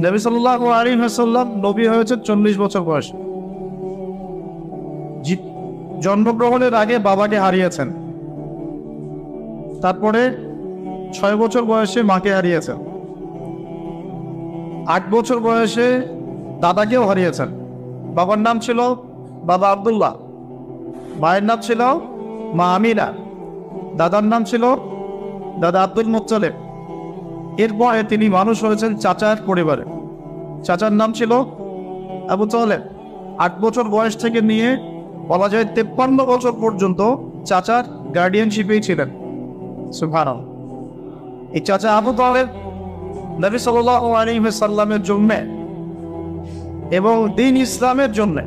নবী সাল্লাল্লাহু আলাইহি ওয়াসাল্লাম নবী হয়েছেন 40 বছর বয়সে। জন্মগ্রহণের আগে বাবাকে হারিয়েছেন, তারপরে 6 বছর বয়সে মাকে হারিয়েছেন, 8 বছর বয়সে দাদাকেও হারিয়েছেন। বাবার নাম ছিল বাবা আব্দুল্লাহ, মায়ের নাম ছিল মা আমিনা, দাদার নাম ছিল দাদা আব্দুল মুত্তালিব। এরপরে তিনি মানুষ হয়েছেন চাচার পরিবারে। চাচার নাম ছিল আবু তালেব। 8 বছর বয়স থেকে নিয়ে বলা যায় 53 বছর পর্যন্ত চাচার গার্ডিয়ানশিপেই ছিলেন। সুবহানাল্লাহ। এই চাচা আবু তালেব নবী সাল্লাল্লাহু আলাইহি ওয়াসাল্লামের জন্য এবং দ্বীন ইসলামের জন্য,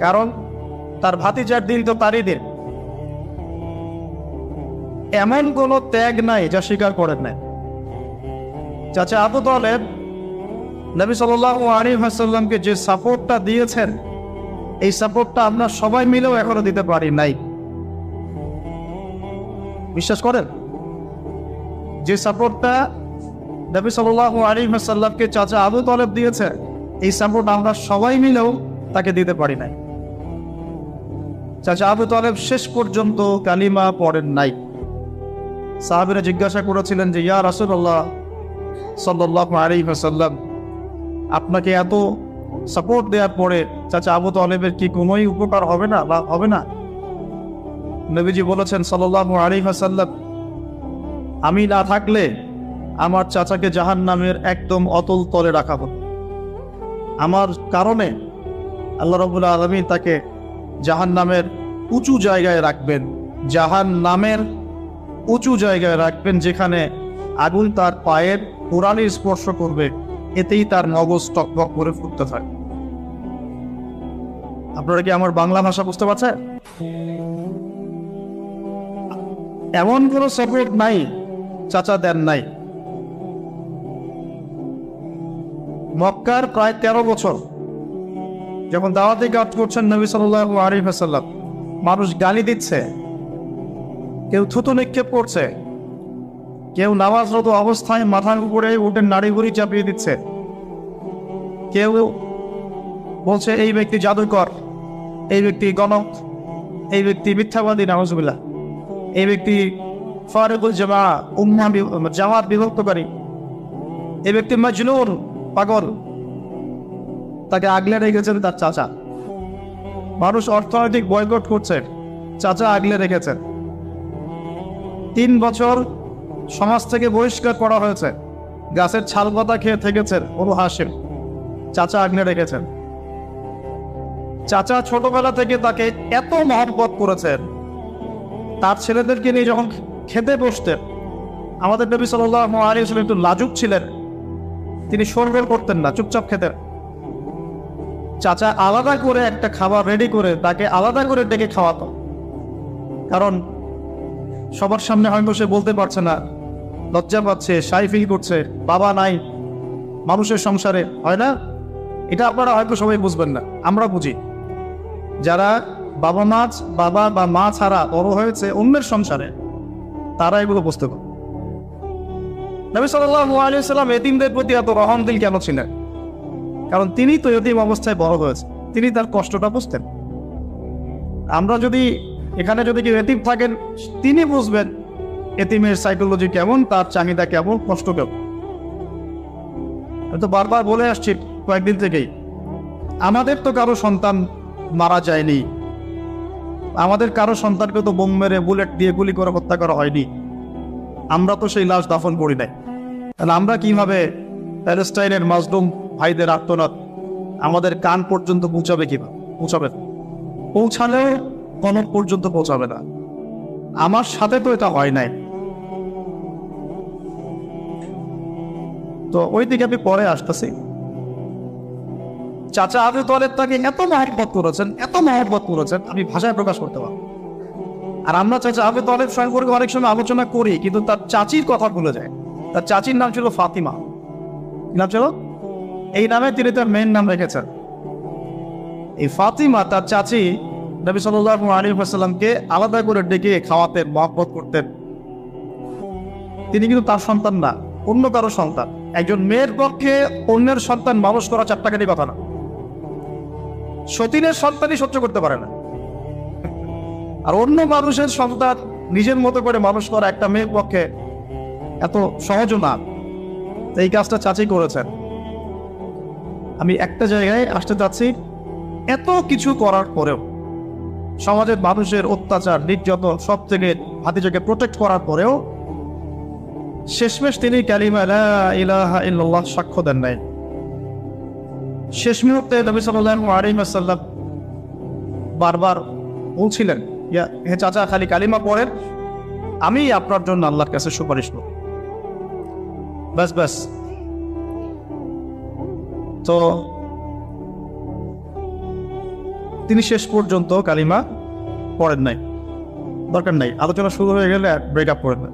কারণ তার ভাতিজার দিন তো তারই দিন, এমন কোনো ত্যাগ নাই যা স্বীকার করেন নাই। চাচা আবু তালেব নবী সাল্লাল্লাহু আলাইহি ওয়াসাল্লামকে যে সাপোর্টটা দিয়েছেন, এই সাপোর্টটা আমরা সবাই মিলেও এখনো দিতে পারি নাই। বিশ্বাস করেন? যে সাপোর্টটা নবী সাল্লাল্লাহু আলাইহি ওয়াসাল্লামকে চাচা আবু তালেব দিয়েছে, এই সাপোর্ট আমরা সবাই মিলেও তাকে দিতে পারি নাই। চাচা আবু তালেব শেষ পর্যন্ত কালিমা পড়েন নাই। সাহাবীরা জিজ্ঞাসা করেছিলেন যে, ইয়া রাসূলুল্লাহ সাল্লাল্লাহু আলাইহি ওয়াসাল্লাম, আপনাকে এত সাপোর্ট দেওয়ার পরে চাচা আবু তালেবের কি কোনোই উপকার হবে না বা হবে না? নবীজি বলেছেন সাল্লাল্লাহু আলাইহি ওয়াসাল্লাম, আমি না থাকলে আমার চাচাকে জাহান্নামের একদম অতল তলে রাখা হবে। আমার কারণে আল্লাহ রাব্বুল আলামিন তাকে জাহান্নামের উঁচু জায়গায় রাখবেন, জাহান্নামের উঁচু জায়গায় রাখবেন, যেখানে আগুন তার পায়ের কোরআনের স্পর্শ করবে, এতেই তার মগজ টকবক করে ফুটতে থাকে। আপনারা কি আমার বাংলা ভাষা বুঝতে পারছেন? এমন কোনো সাপোর্ট নাই চাচা দেন নাই। মক্কার প্রায় 13 বছর যখন দাওয়াতি কাজ করছেন নবী সাল্লাল্লাহু আলাইহি ওয়াসাল্লাম, মানুষ গালি দিচ্ছে, কেউ থুতু নিক্ষেপ করছে, কেউ নামাজরত অবস্থায় মাথার উপরে উটের নাড়িভুড়ি চাপিয়ে দিচ্ছে, কেউ বলছে এই ব্যক্তি জাদুকর, এই ব্যক্তি গণক, এই ব্যক্তি মিথ্যাবাদী, নাউজুবিল্লাহ, এই ব্যক্তি ফারিকুল জামাত বিভক্তকারী, এই ব্যক্তি মাজনুন, পাগল। তাকে আগলে রেখেছেন তার চাচা। মানুষ অর্থনৈতিক বয়কট করছে, চাচা আগলে রেখেছেন। 3 বছর সমাজ থেকে বহিষ্কার করা হয়েছে, গাছের ছাল পাতা খেয়ে থেকেছেন বনু হাশিম, চাচা আগলে রেখেছেন। চাচা ছোটবেলা থেকে তাকে এত মহব্বত করেছেন, তার ছেলেদেরকে নিয়ে যখন খেতে বসতেন, আমাদের নবী সাল্লাল্লাহু আলাইহি ওয়াসাল্লাম একটু লাজুক ছিলেন, তিনি শোরগোল করতেন না, চুপচাপ খেতেন। চাচা আলাদা করে একটা খাবার রেডি করে তাকে আলাদা করে ডেকে খাওয়াতো, কারণ সবার সামনে হয়তো সে বলতে পারছে না, লজ্জা পাচ্ছে, শাই ফিল করছে, বাবা নাই মানুষের সংসারে, হয় না? এটা আপনারা হয়তো সবাই বুঝবেন না, আমরা বুঝি। যারা বাবা বা মা ছাড়া বড় হয়েছে অন্যের সংসারে, তারা এগুলো বুঝতে পারে। নবী সাল্লাল্লাহু আলাইহি ওয়াসাল্লাম এতিমদের প্রতি এত রহমদিল কেন ছিলেন? কারণ তিনি তো এতিম অবস্থায় বড় হয়েছে, তিনি তার কষ্টটা বুঝতেন। আমরা যদি এখানে যদি কেউ এতিম থাকেন, তিনি বুঝবেন এতিমের সাইকোলজি কেমন, তার চাহিদা কেমন, কষ্ট কেমন। আমি তো বারবার বলে আসছি কয়েকদিন থেকেই, আমাদের তো কারো সন্তান মারা যায়নি, আমাদের কারো সন্তানকে তো বোম মেরে বুলেট দিয়ে গুলি করে হত্যা করা হয়নি, আমরা তো সেই লাশ দাফন করি নাই। তাহলে আমরা কিভাবে প্যালেস্টাইনের মাজলুম ভাইদের আর্তনাদ আমাদের কান পর্যন্ত পৌঁছাবে? কিভাবে পৌঁছাবে? পৌঁছালেও কনক পর্যন্ত পৌঁছাবে না। আমার সাথে তো এটা হয় নাই। তো ওই দিকে আমি পরে আসতেছি। চাচা আবু তালেব তাকে এত মহব্বত করেছেন, আমি ভাষায় প্রকাশ করতে পারবো। আর আমরা চাচা আবু তালেব সম্পর্কে অনেক সময় আলোচনা করি, কিন্তু তার চাচির কথা ভুলে যায়। তার চাচির নাম ছিল ফাতিমা। কি নাম ছিল? এই নামে তিনি তার মেয়ের নাম রেখেছেন। এই ফাতিমা তার চাচি নবী সাল্লাল্লাহু আলাইহি ওয়াসাল্লামকে আলাদা করে ডেকে খাওয়াতেন, মহব্বত করতেন। তিনি কিন্তু তার সন্তান না, অন্য কারো সন্তান। একজন মেয়ের পক্ষে অন্যের সন্তান মানুষ করা চারটাকারই কথা না। সতীনের সন্তানই সহ্য করতে পারে না, আর অন্য মানুষের সন্তান নিজের মতো করে মানুষ করা একটা মেয়ের পক্ষে এত সহজও না। এই কাজটা চাচি করেছেন। আমি একটা জায়গায় আসতে চাচ্ছি, এত কিছু করার পরেও, সমাজের মানুষের অত্যাচার নির্যাতন সব থেকে ভাতিজাকে প্রোটেক্ট করার পরেও শেষমেশ তিনি কালিমা লা ইলাহা ইল্লাল্লাহ সাক্ষ্য দেন নাই। শেষ মুহূর্তে নবী সাল্লাল্লাহু আলাইহি ওয়াসাল্লাম বারবার বলছিলেন, হে চাচা, খালি কালিমা পড়েন, আমি আপনার জন্য আল্লাহর কাছে সুপারিশ করব। ব্যাস ব্যাস। তো তিনি শেষ পর্যন্ত কালিমা পড়েন নাই। দরকার নাই, আলোচনা শুরু হয়ে গেলে ব্রেকআপ করেন না।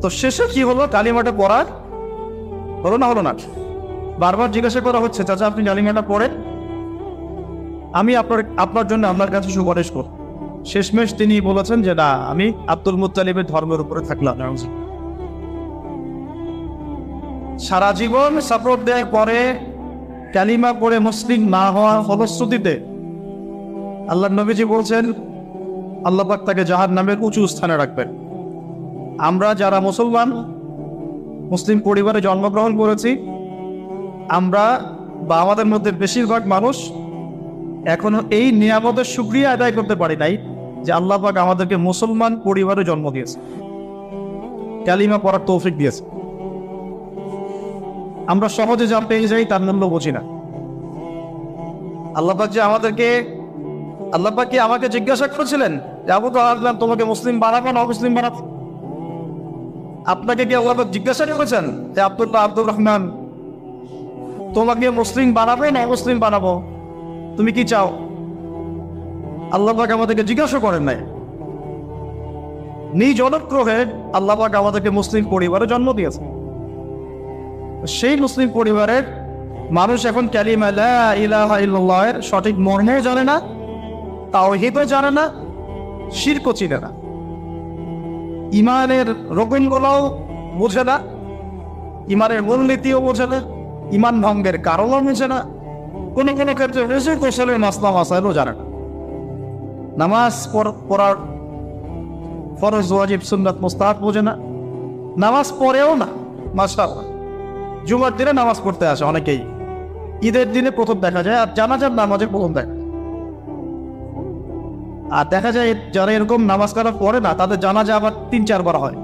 তো শেষে কি হলো, কালিমাটা পড়ার হলো না? হলো না। বারবার জিজ্ঞাসা করা হচ্ছে, চাচা আপনি কালিমাটা পড়েন, আমি আপনার জন্য আপনার কাছে সুপারিশ করব। শেষমেশ তিনি বলেছেন যে না, আমি আব্দুল মুত্তালিবের ধর্মের উপরে থাকলাম। সারা জীবন সাপোর্ট দেওয়ার পরে কালিমা পড়ে মুসলিম না হওয়ার ফলশ্রুতিতে আল্লাহর নবীজি বলছেন, আল্লাহ পাক তাকে জাহান্নামের উঁচু স্থানে রাখবেন। আমরা যারা মুসলমান, মুসলিম পরিবারে জন্মগ্রহণ করেছি, আমরা বা আমাদের মধ্যে বেশিরভাগ মানুষ এখনো এই নিয়ামতের শুকরিয়া আদায় করতে পারি নাই যে আল্লাহ পাক আমাদেরকে মুসলমান পরিবারে জন্ম দিয়েছে, কালিমা পড়ার তৌফিক দিয়েছে। আমরা সহজে যা পেয়ে যাই তার মূল্য বুঝি না। আল্লাহ পাক যে আল্লাহ পাক কি আমাকে জিজ্ঞাসা করেছিলেন যে আবু তাআলা তোমাকে মুসলিম বানাবো না অমুসলিম বানাবো? আপনাকে কি আল্লাহ পাক জিজ্ঞাসা করেছেন যে আব্দুর রহমান তোমাকে মুসলিম বানাবে না অমুসলিম বানাবো, তুমি কি চাও? আল্লাহ পাক আমাদেরকে জিজ্ঞাসা করেন নাই। নিজ অনুগ্রহে আল্লাহ পাক আমাদেরকে মুসলিম পরিবারে জন্ম দিয়েছে। সেই মুসলিম পরিবারের মানুষ এখন কালিমা লা ইলাহা ইল্লাল্লাহের সঠিক মর্মও জানে না, তাওহীদও জানে না, শিরকও চিনে না, ইমানের রকমগুলোও বোঝে না, ইমানের মূলনীতিও বোঝে না, ইমান ভঙ্গের কারণও বোঝে না, কোনো কোনো ক্ষেত্রে রেজে কৌশলে মাসলা মাসাইলও জানে না। নামাজ পড়ার ফরজ ওয়াজিব সুন্নাত মুস্তাহাব বোঝে না, নামাজ পড়েও না। মাশাআল্লাহ, জুমার দিনে নামাজ পড়তে আসে অনেকেই, ঈদের দিনে প্রথম দেখা যায়, আর জানাজার নামাজে প্রথম দেখা। আর দেখা যায় যারা এরকম নামাজ কালাম পড়ে না, তাদের জানাজা আবার 3-4 বার হয়।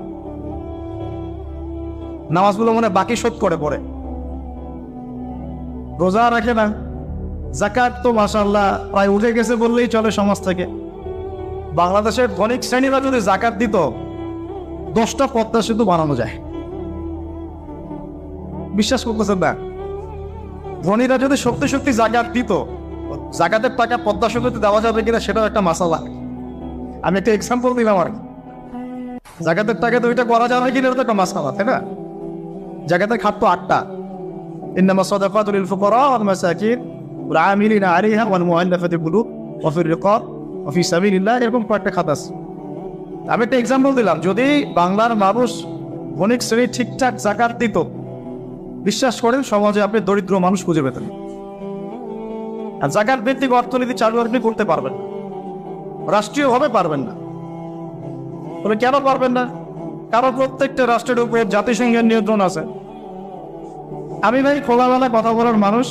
নামাজগুলো মনে বাকি শোধ করে পড়ে, রোজা রাখে না, যাকাত তো মাশাআল্লাহ প্রায় উঠে গেছে বললেই চলে সমাজ থেকে। বাংলাদেশের ধনিক শ্রেণীরা যদি যাকাত দিত, 10টা পদ্মা সেতু বানানো যায়। বিশ্বাস করতেছেন না? ধনীরা যদি সত্যি সত্যি যাকাত দিত, যাকাতের টাকা পদ্মা সেতুতে দেওয়া যাবে কিনা সেটাও একটা মাসালা। আমি একটা এক্সাম্পল দিলাম আর কি। যাকাতের টাকা তো ওইটা করা যাবে কিনা, এটা তো একটা মাসালা, তাই না? যাকাতের খাত তো 8টা, ইন্নামা সাদাকাতু লিল ফুকারা ওয়াল মাসাকিন ওয়াল আমিলিনা আলাইহা ওয়াল মুআল্লাফাতি কুলুব ওয়া ফির রিকাব ওয়া ফি সাবিলিল্লাহ, এরকম কয়েকটা খাত আছে। আমি একটা এক্সাম্পল দিলাম, যদি বাংলার মানুষ ধনিক শ্রেণী ঠিকঠাক যাকাত দিত, বিশ্বাস করেন সমাজে আপনি দরিদ্র মানুষ খুঁজে পেতেন। আর যাকাত ভিত্তিক অর্থনীতি চালু আপনি করতে পারবেন, রাষ্ট্রীয়ভাবে পারবেন না। বলে কেন পারবেন না? কারণ প্রত্যেকটা রাষ্ট্রের উপর জাতিসংঘের নিয়ন্ত্রণ আছে। আমি ভাই খোলামেলা কথা বলার মানুষ,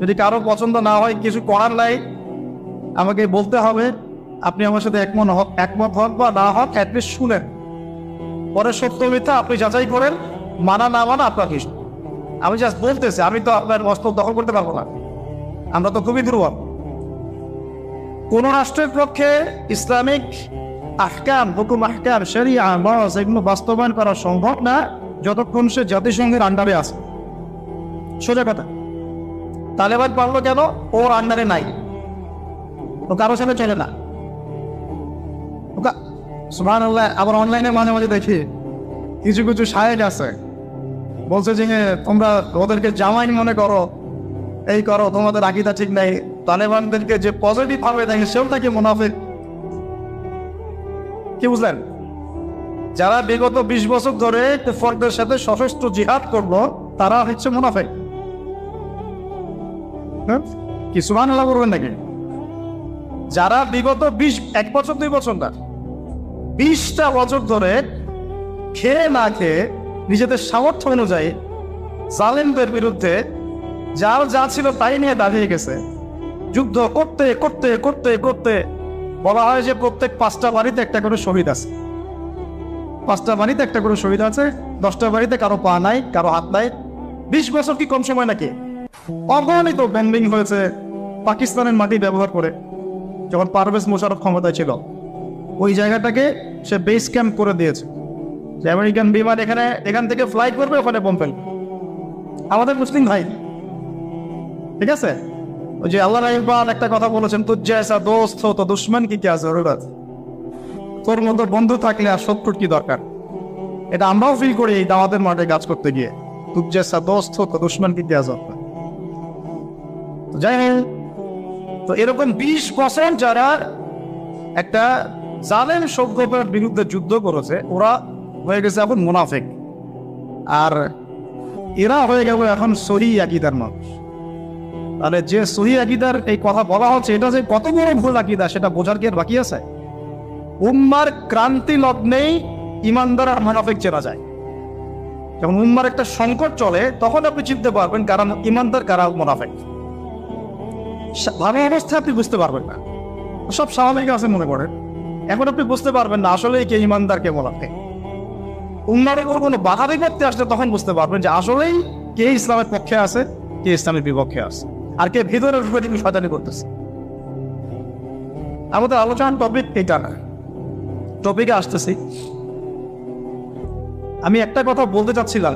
যদি কারো পছন্দ না হয় কিছু করার নাই, আমাকে বলতে হবে। আপনি আমার সাথে একমত হন বা না হন, অ্যাটলিস্ট শুনেন, পরে সত্য মিথ্যা আপনি যাচাই করেন, মানা না মানা আপনার কিছু। আমি জাস্ট বলতেছি, আমি তো আপনার মস্তক দখল করতে পারবো না, আমরা তো খুবই দুর্বল। কোন রাষ্ট্রের পক্ষে ইসলামিক আহকাম, হুকুম আহকাম, শরিয়া, ওয়াজ এগুলো বাস্তবায়ন করা সম্ভব না যতক্ষণ সে জাতিসংঘের আন্ডারে আছে। সোজা কথা। তালেবান পারলো কেন? ওর আন্ডারে নাই, ও কারো সাথে চলে না। সুবহানাল্লাহ। আবার অনলাইনে মাঝে মাঝে দেখি কিছু কিছু শায়েখ আছে, বলছে যে তোমরা ওদেরকে জামাই মনে করো, এই করো, তোমাদের আকীদা ঠিক নাই। তালেবানদেরকে যে পজিটিভ ভাবে দেখে সেও তাকে মুনাফিক। কি বুঝলেন? যারা বিগত 20 বছর ধরে কুফারদের সাথে সশস্ত্র জিহাদ করলো তারা হচ্ছে মুনাফিক। কি সুবহানাল্লাহ বলবেন নাকি? যারা বিগত 1 বছর 2 বছর না 20টা বছর ধরে খেয়ে না খেয়ে নিজেদের সামর্থ্য অনুযায়ী জালেমদের বিরুদ্ধে যার যা ছিল তাই নিয়ে দাঁড়িয়ে গেছে, যুদ্ধ করতে করতে করতে করতে বলা হয় যে প্রত্যেক 5টা বাড়িতে একটা করে শহীদ আছে। 5টা বাড়িতে একটা করে শহীদ আছে, 10টা বাড়িতে কারো পা নাই, কারো হাত নাই। 20 বছর কি কম সময় নাকি? অগণিত ব্যান্ডিং হয়েছে পাকিস্তানের মাটি ব্যবহার করে। যখন পারভেজ মোশাররফ ক্ষমতায় ছিল ওই জায়গাটাকে সে বেস ক্যাম্প করে দিয়েছে, যে আমেরিকান বিমান এখান থেকে ফ্লাই করবে, ওখানে বোম ফেলবে। আমাদের মুসলিম ভাই, ঠিক আছে? ওই যে আল্লাহ রাহিবান একটা কথা বলেছেন, তুজ জৈসা দোস্ত হো তো দুশ্মন কি ক্যা জরুরত। তোর মতো বন্ধু থাকলে আর শত্রুর কি দরকার। এটা আমরাও ফিল করি এই দাওয়াতের মাঠে কাজ করতে গিয়ে, তুজ জৈসা দোস্ত হো তো দুশ্মন কি ক্যা জরুরত। তো যাই হোক, তো এরকম 20 বছর যারা একটা জালেম সভ্যতার বিরুদ্ধে যুদ্ধ করেছে, ওরা হয়ে গেছে এখন মুনাফিক। আর এরা হয়ে গেল এখন সহি আকীদার মানুষ। তাহলে যে সহি আকীদার এই কথা বলা হচ্ছে, এটা যে কত বড় ভুল আকীদা সেটা বোঝার কি আর বাকি আছে? উম্মার ক্রান্তি লগ্নেই ইমানদার আর মুনাফিক চেনা যায়। যখন উম্মার একটা সংকট চলে তখন আপনি চিনতে পারবেন কারা ইমানদার কারা মুনাফিক। ভালো অবস্থায় আপনি বুঝতে পারবেন না, সব স্বাভাবিক আছে মনে করেন, এখন আপনি বুঝতে পারবেন না আসলে কে ইমানদার কে মুনাফিক। উম্মার উপর কোনো বাধা বিপত্তি আসলে তখন বুঝতে পারবেন যে আসলেই কে ইসলামের পক্ষে আছে, কে ইসলামের বিপক্ষে আছে, আর কে ভিতরের উপরে শয়তানি করতেছে। আমাদের আলোচনার টপিক এটা না, টপিকে আসতেছি। আমি একটা কথা বলতে চাচ্ছিলাম,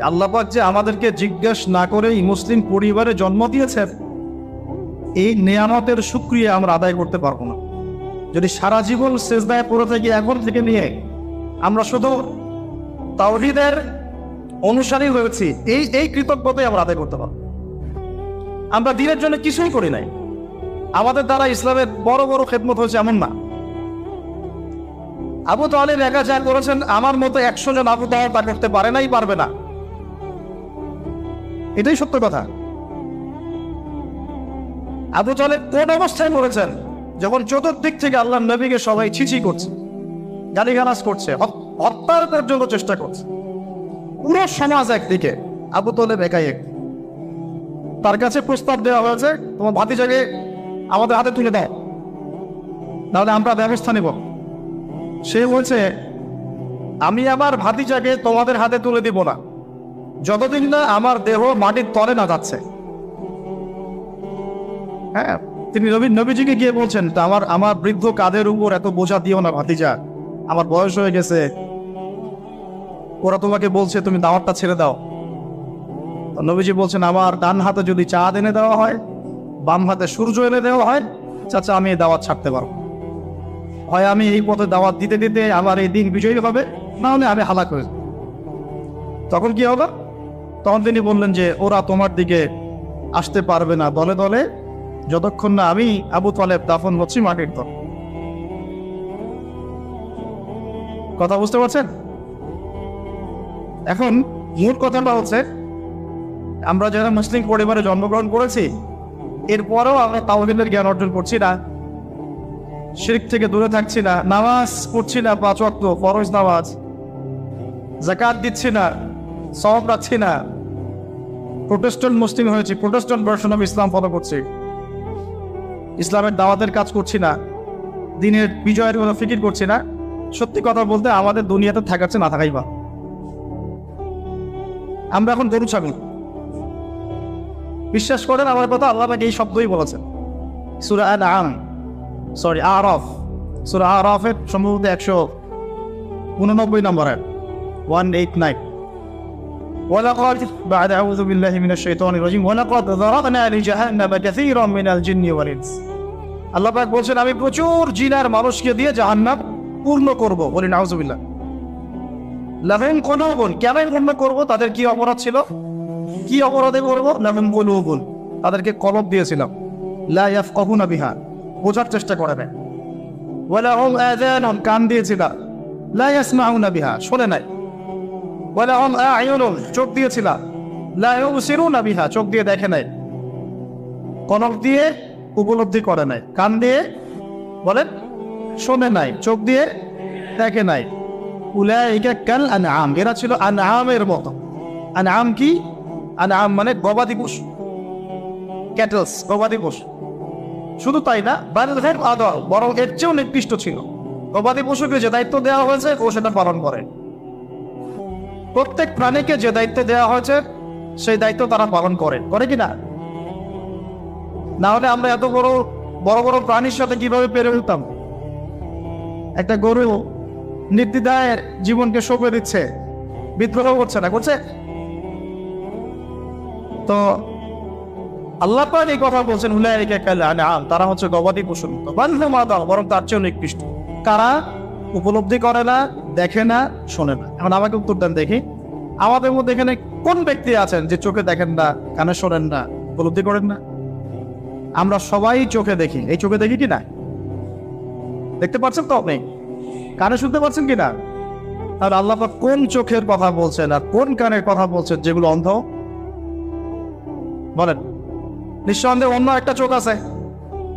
আল্লাহ পাক যে আমাদেরকে জিজ্ঞেস না করেই মুসলিম পরিবারে জন্ম দিয়েছেন, এই নেয়ামতের শুকরিয়া আমরা আদায় করতে পারবো না যদি সারা জীবন সেজদায় পড়ে থাকি। এখন থেকে নিয়ে আমরা শুধু তাওহীদের অনুসারী হয়েছি, এই কৃতজ্ঞতাই আমরা আদায় করতে পারবো। আমরা দিনের জন্য কিছুই করি নাই, আমাদের দ্বারা ইসলামের বড় বড় খেদমত হয়েছে এমন না। আবু তালেব একা যা করেছেন, আমার মতো 100 জন আবু তালেব তা করতে পারে নাই, পারবে না। এটাই সত্য কথা। আবু তালেব কোন অবস্থায় মরেছেন? যখন চতুর্দিক থেকে আল্লাহর নবীকে সবাই ছিছি করছে, গালিগালাজ করছে, হত্যার জন্য চেষ্টা করছে, পুরো সমাজ একদিকে, আবু তালেব একাই এক। তার কাছে প্রস্তাব দেওয়া হয়েছে, তোমার ভাতিজাকে আমাদের হাতে তুলে দাও, তাহলে আমরা ব্যবস্থা নেব। সে বলছে, আমি আমার ভাতিজাকে তোমাদের হাতে তুলে দিব না যতদিন না আমার দেহ মাটির তলে না যাচ্ছে। হ্যাঁ, তিনি নবীজিকে গিয়ে বলছেন, তা আমার বৃদ্ধ কাঁধের উপর এত বোঝা দিও না ভাতিজা, আমার বয়স হয়ে গেছে, ওরা তোমাকে বলছে তুমি দাওয়াতটা ছেড়ে দাও। নবীজি বলছেন, আমার ডান হাতে যদি চাঁদ এনে দেওয়া হয়, বাম হাতে সূর্য এনে দেওয়া হয়, চাচা আমি এই দাওয়াত ছাড়তে পারবো। হয় আমি এই পথে দাওয়াত দিতে দিতে আমার এই দিন বিজয়ী হবে, না হলে আমি হালাক হয়ে যাব। তখন কি হবে? তখন তিনি বললেন যে ওরা তোমার দিকে আসতে পারবে না দলে দলে, যতক্ষণ না আমি আবু তালেব দাফন হচ্ছি মাটির তলে। কথা বুঝতে পারছেন? এখন মূল কথাটা হচ্ছে, আমরা যারা মুসলিম পরিবারে জন্মগ্রহণ করেছি, এরপরেও আমরা তাওহীদের জ্ঞান অর্জন করছি না, শিরক থেকে দূরে থাকছি না, নামাজ পড়ছি না 5 ওয়াক্ত ফরজ নামাজ, যাকাত দিচ্ছি না, সওয়াব রাখছি না, প্রোটেস্ট্যান্ট মুসলিম হয়েছি, Protestant version of Islam follow করছি, ইসলামের দাওয়াতের কাজ করছি না, দিনের বিজয়ের কোনো ফিকির করছি না। সত্যি কথা বলতে আমাদের দুনিয়াতে থাকাচ্ছে না থাকাই বা, আমরা এখন গরু ছাগল। বিশ্বাস করেন আমার কথা, আল্লাহ পাক এই শব্দই বলেছেন সূরা আরাফ, সূরা আরাফের সম্ভবত 189 নম্বরের 189। ولقد بعد أعوذ بالله من الشيطان الرجيم ولقد ذرأنا لجهنم كثيرا من الجن والإنس। আল্লাহ পাক বলছেন, আমি প্রচুর জিন আর মানুষকে দিয়ে জাহান্নাম পূর্ণ করব। বলি নাউযুবিল্লাহ। লাহুম কুলুবুন, কেন পূর্ণ করব? তাদের কি অপরাধ ছিল? কি অপরাধে করব? লাহুম কুলুবুন, তাদেরকে কলব দিয়েছিলাম, লা ইয়াফকাহুনা বিহা, বোঝার চেষ্টা করে না। ওয়া লাহুম আযানুন, কান দিয়েছিলাম, লা ইয়াসমাউনা বিহা, শোনে নাই। ওয়া লাহুম আ'য়ুনুন, চোখ দিয়েছিল, লা ইউবসিরুনা বিহা, চোখ দিয়ে দেখে নাই, কনক দিয়ে উপলব্ধি করে নাই, কান দিয়ে বলেন শোনে নাই, চোখ দিয়ে দেখে নাই। উলাইকা কাল আনআম, এরা ছিল আনআমের মতো। আনআম কি? আনআম মানে গবাদি পশু, ক্যাটলস, গবাদি পশু। শুধু তাই না, বাল হুম আদল, বরং এর চেয়েও নিকৃষ্ট ছিল। গবাদি পশুকে যে দায়িত্ব দেওয়া হয়েছে ও সেটা পালন করে। প্রত্যেক প্রাণীকে যে দায়িত্ব দেওয়া হয়েছে সেই দায়িত্ব তারা পালন করে, করে কি না? না হলে আমরা এত বড় বড় বড় প্রাণীর সাথে কিভাবে পেরে উঠতাম? একটা গরু নির্দ্বিধায় জীবনকে সঁপে দিচ্ছে, বিদ্রোহ করছে না, করছে? তো আল্লাহ পাক এই কথা বলছেন, উলাইকা কাল আনআম, তারা হচ্ছে গবাদি পশুর মতো, বাল হুম আদল, বরং তার চেয়েও নিকৃষ্ট। কারা উপলব্ধি করে না, দেখে না, শোনে না। এখন আমাকে উত্তর দেন দেখি, আমাদের মধ্যে এখানে কোন ব্যক্তি আছেন যে চোখে দেখেন না, কানে শোনেন না, উপলব্ধি করেন না? আমরা সবাই চোখে দেখি। এই চোখে দেখি কি না? দেখতে পাচ্ছেন তো আপনি? কানে শুনতে পাচ্ছেন কি না? তাহলে আল্লাহ পাক কোন চোখের কথা বলছেন আর কোন কানের কথা বলছেন যেগুলো অন্ধ? বলেন। নিঃসন্দেহে অন্য একটা চোখ আছে,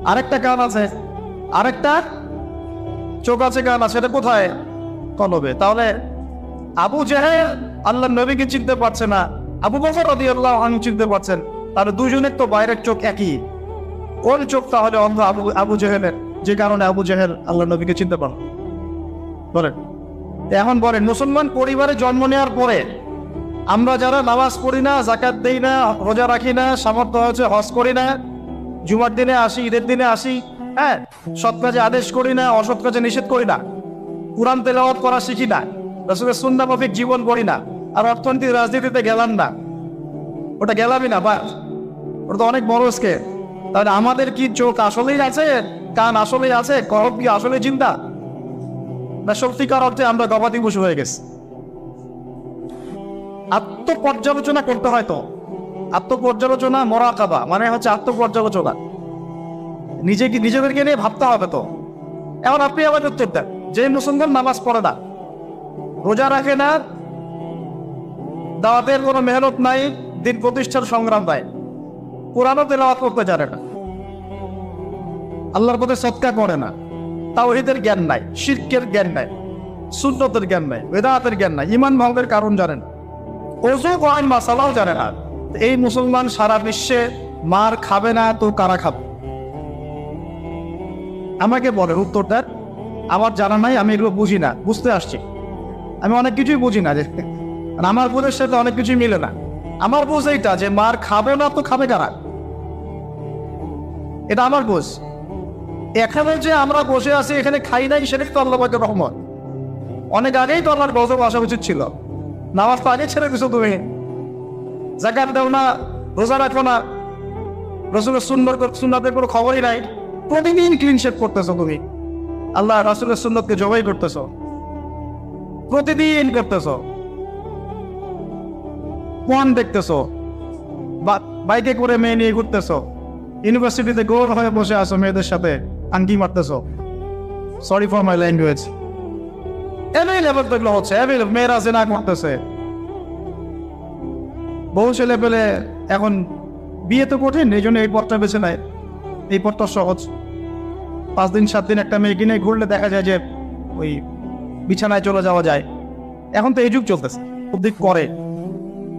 আরেকটা কান আছে, আরেকটা চোখ আছে, কান আছে, সেটা কোথায়? কলবে। তাহলে আবু জেহেল আল্লাহর নবীকে চিনতে পারছে না, আবু বকর রাদিয়াল্লাহু আনহু চিনতে পারছেন, তাহলে দুজনের তো বাইরের চোখ একই। কোন চোখ তাহলে অন্ধ আবু জেহেলের, যে কারণে আবু জেহেল আল্লাহর নবীকে চিনতে পারেন? বলেন। এখন বলেন, মুসলমান পরিবারে জন্ম নেওয়ার পরে আমরা যারা নামাজ পড়ি না, যাকাত দেই না, রোজা রাখি না, সামর্থ্য হচ্ছে হজ করি না, জুমার দিনে আসি, ঈদের দিনে আসি, হ্যাঁ, সৎ কাজে আদেশ করি না, অসৎ কাজে নিষেধ করি না, কুরআন তেলাওয়াত করা শিখি না, রাসূলের সুন্নাহ মাফিক জীবন গড়ি না, আর অর্থনীতি রাজনীতিতে গেলাম না, ওটা গেলামই না, বা ওটা তো অনেক বড় স্কেল। তাহলে আমাদের কি চোখ আসলেই আছে, কান আসলেই আছে, কলব কি আসলে চিন্তা, না সত্যিকার অর্থে আমরা গবাদি পশু হয়ে গেছি? আত্মপর্যালোচনা করতে হয়। তো আত্মপর্যালোচনা, মুরাকাবা মানে হচ্ছে আত্মপর্যালোচনা, নিজেদেরকে নিয়ে ভাবতে হবে। তো এখন আপনি আমাদের উত্তর দেন, যে মুসলমান নামাজ পড়ে না, রোজা রাখে না, দাওয়াতের কোনো মেহনত নাই, দিন প্রতিষ্ঠার সংগ্রাম নাই, কোরআনও তেলাওয়াত করতে জানে না, আল্লাহর পথে সদকা করে না, তাওহীদের জ্ঞান নাই, শিরকের জ্ঞান নাই, সুন্নতের জ্ঞান নাই, বেদাতের জ্ঞান নাই, ঈমান ভঙ্গের কারণ জানে না, ওযু করান মাসালাও জানে না, এই মুসলমান সারা বিশ্বে মার খাবে না তো কারা খাবে? আমাকে বলে উত্তর দেন। আমার জানা নাই, আমি এগুলো বুঝি না, বুঝতে আসছি। আমি অনেক কিছুই বুঝি না, যে আমার বোঝের সাথে অনেক কিছুই মিলে না। আমার বোঝ এইটা যে মার খাবে না তো খাবে কারা, এটা আমার বোঝ। এখানে যে আমরা বসে আছি, এখানে খাই নাই, সেটাই তো আল্লাহ পাকের রহমত। অনেক আগেই তো আল্লাহর গজব আসা উচিত ছিল। নামাজ তো আগে ছেড়ে দিছো তুমি, যাকাত দাও না, রোজা রাখো না, রাসূলের সুন্নাতের কোনো খবরই নাই, প্রতিদিন ক্লিন শেভ করতেছো তুমি, আল্লাহ রাসূলের সুন্নতকে জবাই করতেছো, প্রতিদিন করতেছো, কোরআন দেখতেছো, বাইকে করে মেয়ে নিয়ে ঘুরতেছো, ইউনিভার্সিটিতে গোল হয়ে বসে আছো, মেয়েদের সাথে আঙ্গি মারতেছো। Sorry for my language. Available তো এগুলো হচ্ছে, অ্যাভেলেবল। মেয়েরা জেনা করতেছে, বহু ছেলে পেলে। এখন বিয়ে তো কঠিন, এই জন্য এই পথটা বেছে নেয়। এই পথটা সহজ, 5 দিন 7 দিন একটা মেয়ে কিনে ঘুরলে দেখা যায় যে ওই বিছানায় চলে যাওয়া যায়। এখন তো এই যুগ চলতেছে, খুব দিক করে,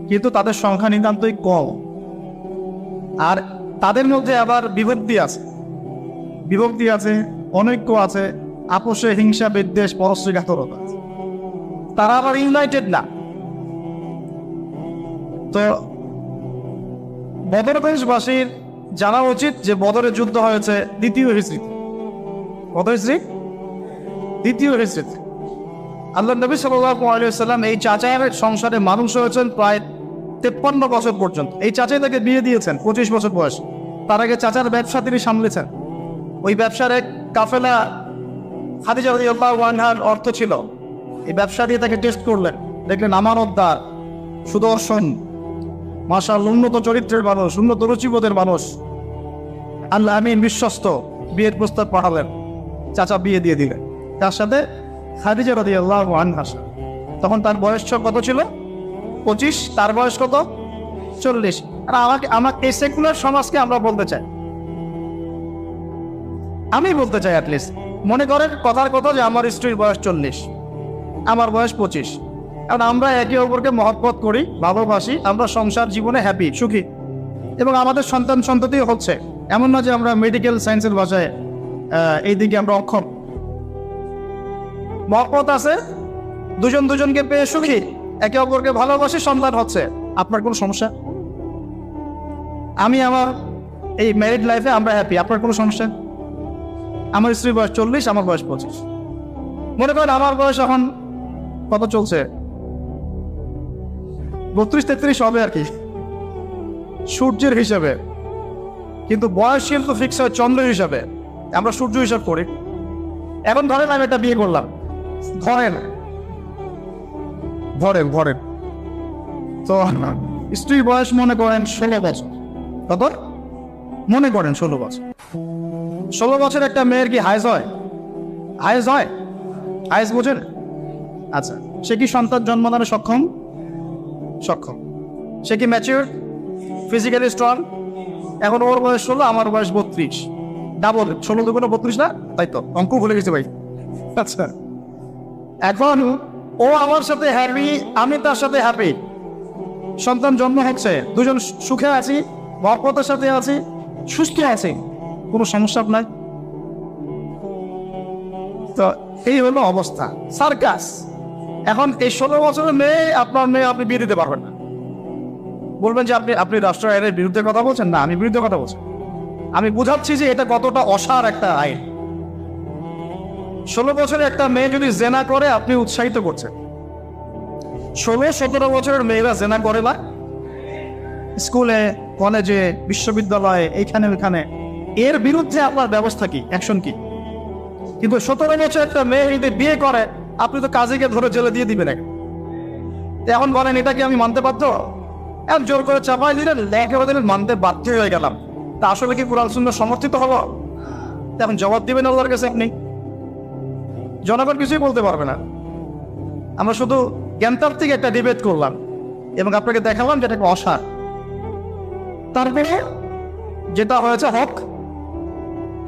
কিন্তু তাদের সংখ্যা নিতান্তই কম। আর তাদের মধ্যে আবার বিভক্তি আছে, অনৈক্য আছে, আপোষে হিংসা, বিদ্বেষ, পরশ্রীঘাতকতা আছে। তারা আবার ইউনাইটেড না। তো বদর দেশবাসীর জানা উচিত যে বদরের যুদ্ধ হয়েছে দ্বিতীয় হিজরিতে। কত হিজরি? দ্বিতীয় হিজরিতে। আল্লাহ নবী সাল্লাল্লাহু আলাইহি ওয়াসাল্লাম এই চাচায়ের সংসারে মানুষ হয়েছেন প্রায় 53 বছর পর্যন্ত। এই চাচাই তাকে বিয়ে দিয়েছেন 25 বছর বয়স। তার আগে চাচার ব্যবসা তিনি সামলেছেন। ওই ব্যবসার এক কাফেলা খাদিজা রাদিয়াল্লাহু আনহার অর্থ ছিল। এই ব্যবসা দিয়ে তাকে টেস্ট করলেন, দেখলেন আমানতদার, সুদর্শন, মাশাআল্লাহ উন্নত চরিত্রের মানুষ, উন্নত রুচিবোধের মানুষ, আল্লাহ আমিন, বিশ্বস্ত। বিয়ের প্রস্তাব পাঠালেন, চাচা বিয়ে দিয়ে দিলেন। তার সাথে খাদিজা রাদিয়াল্লাহু আনহা। তখন তার বয়স কত ছিল? 25। তার বয়স কত? 40। আর আমাকে এই সেকুলার সমাজকে আমরা বলতে চাই, আমি বলতে চাই অ্যাটলিস্ট, মনে করেন কথার কথা যে আমার স্ত্রীর বয়স 40, আমার বয়স 25, কারণ আমরা একে অপরকে মহব্বত করি, ভালোবাসি, আমরা সংসার জীবনে হ্যাপি, সুখী, এবং আমাদের সন্তান সন্ততিও হচ্ছে। এমন না যে আমরা মেডিকেল সায়েন্সের ভাষায় এই দিকে আমরা অক্ষম। মহব্বত আছে, দুজন দুজনকে পেয়ে সুখী, একে অপরকে ভালোবাসি, সন্তান হচ্ছে। আপনার কোনো সমস্যা? আমি আমার এই ম্যারিড লাইফে আমরা হ্যাপি, আপনার কোনো সমস্যা? আমার স্ত্রীর বয়স 40, আমার বয়স 25। মনে করেন আমার বয়স এখন কত চলছে? 32-33 হবে আর কি, সূর্যের হিসাবে। কিন্তু বয়স কিন্তু ফিক্স হয় চন্দ্রের হিসাবে, আমরা সূর্য হিসাব করি। এখন ধরেন আমি একটা বিয়ে করলাম, ধরেন তো স্ত্রীর বয়স মনে করেন 16 বছর। কত? মনে করেন 16 বছর। 16 বছর একটা মেয়ের কি হাইজ হয়? হাইজ বোঝেন? আচ্ছা, সে কি সন্তান জন্মদানে সক্ষম? সে কি ম্যাচিউর, ফিজিক্যালি স্ট্রং? এখন ওর বয়স 16, আমার বয়স 32, ডাবল। 16 দুগুণ 32 না? তাই তো, অঙ্ক ভুলে গেছি ভাই। আচ্ছা, এখন ও আমার সাথে হ্যাপি, আমি তার সাথে হ্যাপি, সন্তান জন্ম হচ্ছে, দুজন সুখে আছি, মহব্বতের সাথে আছি, সুস্থ আছি, কোনো সমস্যা নাই। তো এই হলো অবস্থা, সার্কাস। এখন এই 16 বছরের মেয়ে, আপনার মেয়ে, আপনি বিয়ে দিতে পারবেন না। বলবেন যে আপনি রাষ্ট্র আইনের বিরুদ্ধে কথা বলছেন। না, আমি বিরুদ্ধে কথা বলছি, আমি বুঝাচ্ছি যে এটা কতটা অসার একটা আইন। 16 বছরের একটা মেয়ে যদি জেনা করে, আপনি উৎসাহিত করছেন। 16-17 বছরের মেয়েরা জেনা করে না? স্কুলে, কলেজে, বিশ্ববিদ্যালয়ে, এইখানে ওইখানে, এর বিরুদ্ধে আপনার ব্যবস্থা কি, অ্যাকশন কি? কিন্তু 17 বছর একটা মেয়ে যদি বিয়ে করে, আপনি তো কাজীকে ধরে জেলে দিয়ে দিবেন। এখন বলেন এটা কি আমি মানতে বাধ্য? এখন জোর করে চাপাই দিলেন, লেখে দিলেন, মানতে বাধ্য হয়ে গেলাম। তা আসলে কি কুরআন সুন্নাহ সমর্থিত হবো? এখন জবাব দিবেন আল্লাহর কাছে আপনি, জনগণ কিছুই বলতে পারবে না। আমরা শুধু জ্ঞানতাত্ত্বিক একটা ডিবেট করলাম এবং আপনাকে দেখালাম যেটা অসার। তারপরে যেটা হয়েছে হক,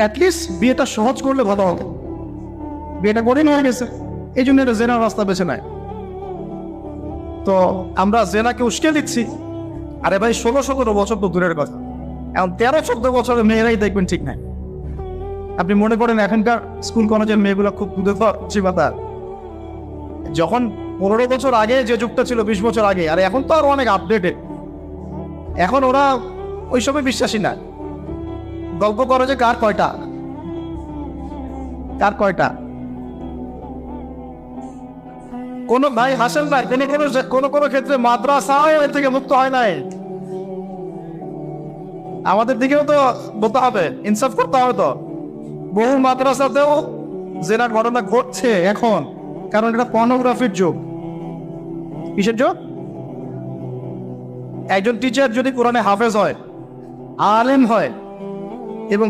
অ্যাটলিস্ট বিয়েটা সহজ করলে ভালো হবে। বিয়েটা কঠিন হয়ে গেছে, এই জন্য এটা জেনার রাস্তা বেছে নেয়। তো আমরা জেনাকে উস্কে দিচ্ছি। আরে ভাই, 16-17 বছর তো দূরের কথা, এখন 13-14 বছরের মেয়েরাই দেখবেন ঠিক নাই। আপনি মনে করেন এখনকার স্কুল কলেজের মেয়েগুলো খুব বুদ্ধিমতা, যখন 15 বছর আগে যে যুগটা ছিল, 20 বছর আগে, আর এখন তো আরো অনেক আপডেটেড। এখন ওরা ওইসবে বিশ্বাসী না। গল্প করো যে কার কয়টা কোন ভাই হাসেন না, কোন ক্ষেত্রে মাদ্রাসা এর থেকে মুক্ত হয় নাই। আমাদের দিকেও তো বলতে হবে, ইনসাফ করতে হবে। তো বহু মাদ্রাসাতেও জেনা ঘটনা ঘটছে এখন, কারণ এটা পর্নোগ্রাফির যুগ। কিসের যুগ? একজন টিচার যদি কোরআনে হাফেজ হয়, আলেম হয়, এবং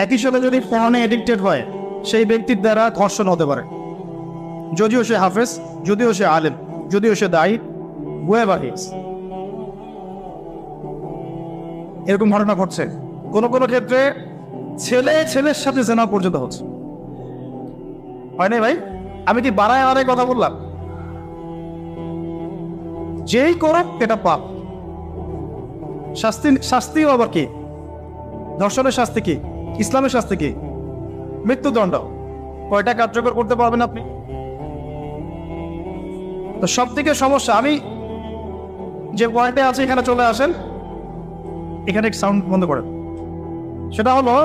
একই সাথে যদি ফোনে এডিক্টেড হয়, সেই ব্যক্তির দ্বারা ধর্ষণ হতে পারে, যদিও সে হাফেজ, যদিও সে আলেম, যদিও সে দায়ী, whoever he is। এরকম ঘটনা ঘটছে। কোন ক্ষেত্রে ছেলের সাথে জেনা পর্যন্ত হচ্ছে। হয় নাই ভাই? আমি কি বাড়ায় কথা বললাম? যেই করুক এটা পাপ। শাস্তিও আবার কি? ধর্ষণের শাস্তি কি? ইসলামের শাস্তি কি? মৃত্যুদণ্ড। কয়টা কার্যকর করতে পারবেন আপনি? তো সব থেকে সমস্যা, আমি যে পয়েন্টে আছে এখানে চলে আসেন, এখানে সাউন্ড বন্ধ করেন। সেটা হলো,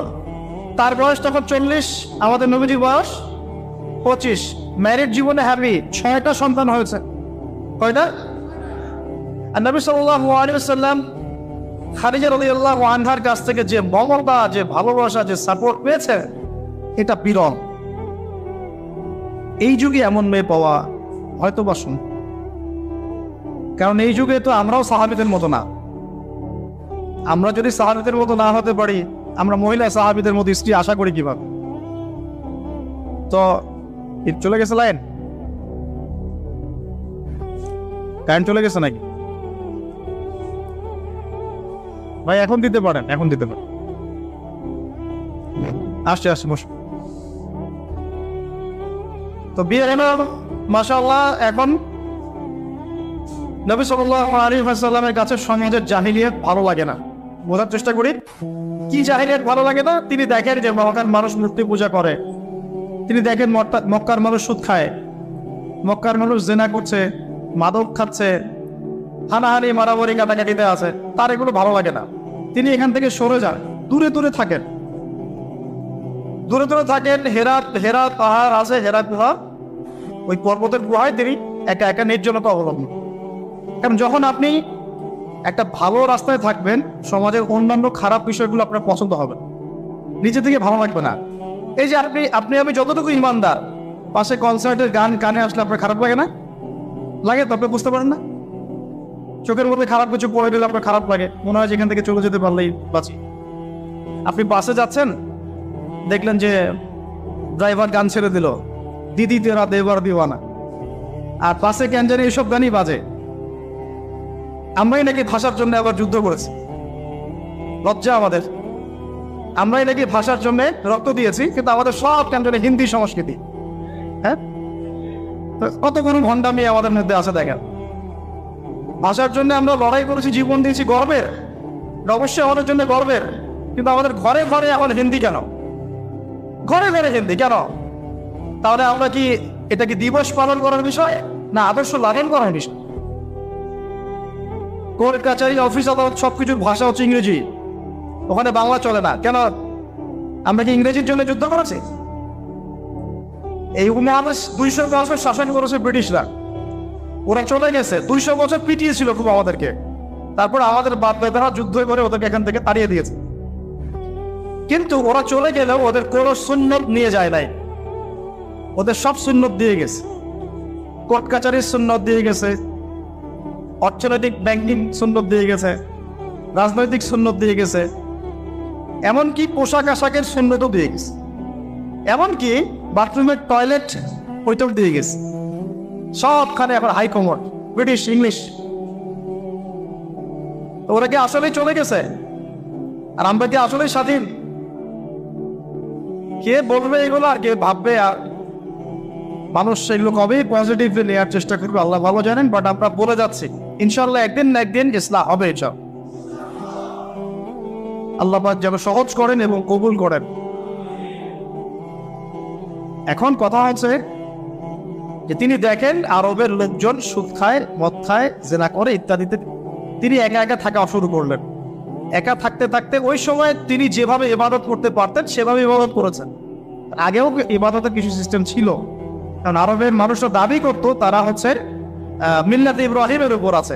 তার বয়স তখন 40, আমাদের নবীজির বয়স 25, ম্যারিড জীবনে হ্যাপি, 6টা সন্তান হয়েছে। কয়টা? আর নবী সাল্লাল্লাহু আলাইহি ওয়াসাল্লাম খাদিজা রাদিয়াল্লাহু আনহার কাছ থেকে যে মমতা, যে ভালোবাসা, যে সাপোর্ট পেয়েছে, এটা বিরল। এই যুগে এমন মেয়ে পাওয়া হয়তো বা শুন, কারণ এই যুগে তো আমরাও সাহাবীদের মতো না। আমরা যদি সাহাবীদের মতো না হতে পারি, আমরা মহিলা সাহাবীদের মতো স্ত্রী আশা করি কিভাবে? তো চলে গেছে লাইন? কারেন্ট চলে গেছে নাকি ভাই? এখন দিতে পারেন, এখন দিতে পারেন। আসছে বস। তো বিয়ে হলো মাশাআল্লাহ। এখন নবী সাল্লাল্লাহু আলাইহি ওয়াসাল্লামের কাছে সমাজের জাহিলিয়াত ভালো লাগে না। বোঝার চেষ্টা করি কি জাহিলিয়াত ভালো লাগে না। তিনি দেখেন যে মক্কার মানুষ মূর্তি পূজা করে, তিনি দেখেন মক্কার মানুষ সুদ খায়, মক্কার মানুষ জিনা করছে, মাদক খাচ্ছে, হানাহানি মারামারি কাটাকাটিতে আছে, তার এগুলো ভালো লাগে না। তিনি এখান থেকে সরে যান, দূরে দূরে থাকেন, দূরে দূরে থাকেন। হেরা পাহাড় আছে, হেরা গুহা, ওই পর্বতের গুহায় তিনি একা একা নির্জনতা অবলম্বন। কারণ যখন আপনি একটা ভালো রাস্তায় থাকবেন, সমাজের অন্যান্য খারাপ বিষয়গুলো আপনার পছন্দ হবে, নিজে থেকে ভালো লাগবে না। এই যে আমি যতটুকু ইমানদার, পাশে কনসার্টের গান কানে আসলে আপনার খারাপ লাগে না? লাগে তো? আপনি বুঝতে পারেন না? চোখের মধ্যে খারাপ কিছু পড়ে গেলে আপনার খারাপ লাগে, মনে হয় যেখান থেকে চলে যেতে পারলেই বাঁচি। আপনি বাসে যাচ্ছেন, দেখলেন যে ড্রাইভার গান ছেড়ে দিল, দিদি তেরা দেবার দিওয়ানা, আর পাশে কেন জানি এইসব গানই বাজে। আমরাই নাকি ভাষার জন্য আবার যুদ্ধ করেছি, লজ্জা আমাদের। আমরাই নাকি ভাষার জন্য রক্ত দিয়েছি, কিন্তু আমাদের সব কেন জানি হিন্দি সংস্কৃতি। হ্যাঁ, কত কোনো ভণ্ডামি আমাদের মধ্যে আছে দেখেন। ভাষার জন্য আমরা লড়াই করেছি, জীবন দিয়েছি, গর্বের, অবশ্যই আমাদের জন্য গর্বের। কিন্তু আমাদের ঘরে ঘরে এখন হিন্দি কেন? ঘরে ঘরে হিন্দি কেন? তাহলে আমরা কি এটা কি দিবস পালন করার বিষয়, না আদর্শ লালন করার বিষয়? কোর্ট কাছারি অফিস আদালত সবকিছুর ভাষা হচ্ছে ইংরেজি, ওখানে বাংলা চলে না কেন? আমরা কি ইংরেজির জন্য যুদ্ধ করেছি? এই উপমহাদেশ 200 বছর শাসন করেছে ব্রিটিশরা, ওরা চলে গেছে, 200 বছর পিটিয়েছিল খুব আমাদেরকে। তারপর আমাদের বাপ দাদারা যুদ্ধ করে ওদেরকে এখান থেকে তাড়িয়ে দিয়েছে। কিন্তু ওরা চলে গেলেও ওদের কোনো সুন্নত নিয়ে যায় নাই, ওদের সব সুন্নত দিয়ে গেছে। কোর্ট কাছারির সুন্নত দিয়ে গেছে, অর্থনৈতিক ব্যাংকিং সুন্নত দিয়ে গেছে, রাজনৈতিক সুন্নত দিয়ে গেছে, এমনকি পোশাক আশাকের সুন্নতও দিয়ে গেছে, এমনকি বাথরুমের টয়লেট ওইটাও দিয়ে গেছে। সবখানে এখন হাই কমোড, ব্রিটিশ ইংলিশ। ওরা কি আসলেই চলে গেছে? আর আমরা কি আসলেই স্বাধীন? কে বলবে এগুলো আর কে ভাববে? আর মানুষ সেগুলো কবেই পজিটিভলি নেওয়ার চেষ্টা করবে আল্লাহ ভালো জানেন। বাট আমরা বলে যাচ্ছি ইনশাল্লাহ একদিন না একদিন ইসলাম হবে। এটা আল্লাহ পাক যেন সহজ করেন এবং কবুল করেন। এখন কথা হচ্ছে যে তিনি দেখেন আরবের লোকজন সুদ খায়, মদ খায়, জেনা করে ইত্যাদিতে, তিনি একা একা থাকা শুরু করলেন। একা থাকতে থাকতে ওই সময় তিনি যেভাবে ইবাদত করতে পারতেন সেভাবে ইবাদত করেছেন। আগেও ইবাদতের কিছু সিস্টেম ছিল, কারণ আরবের মানুষরা দাবি করতো তারা হচ্ছে মিল্লাতে ইব্রাহিমের উপর আছে,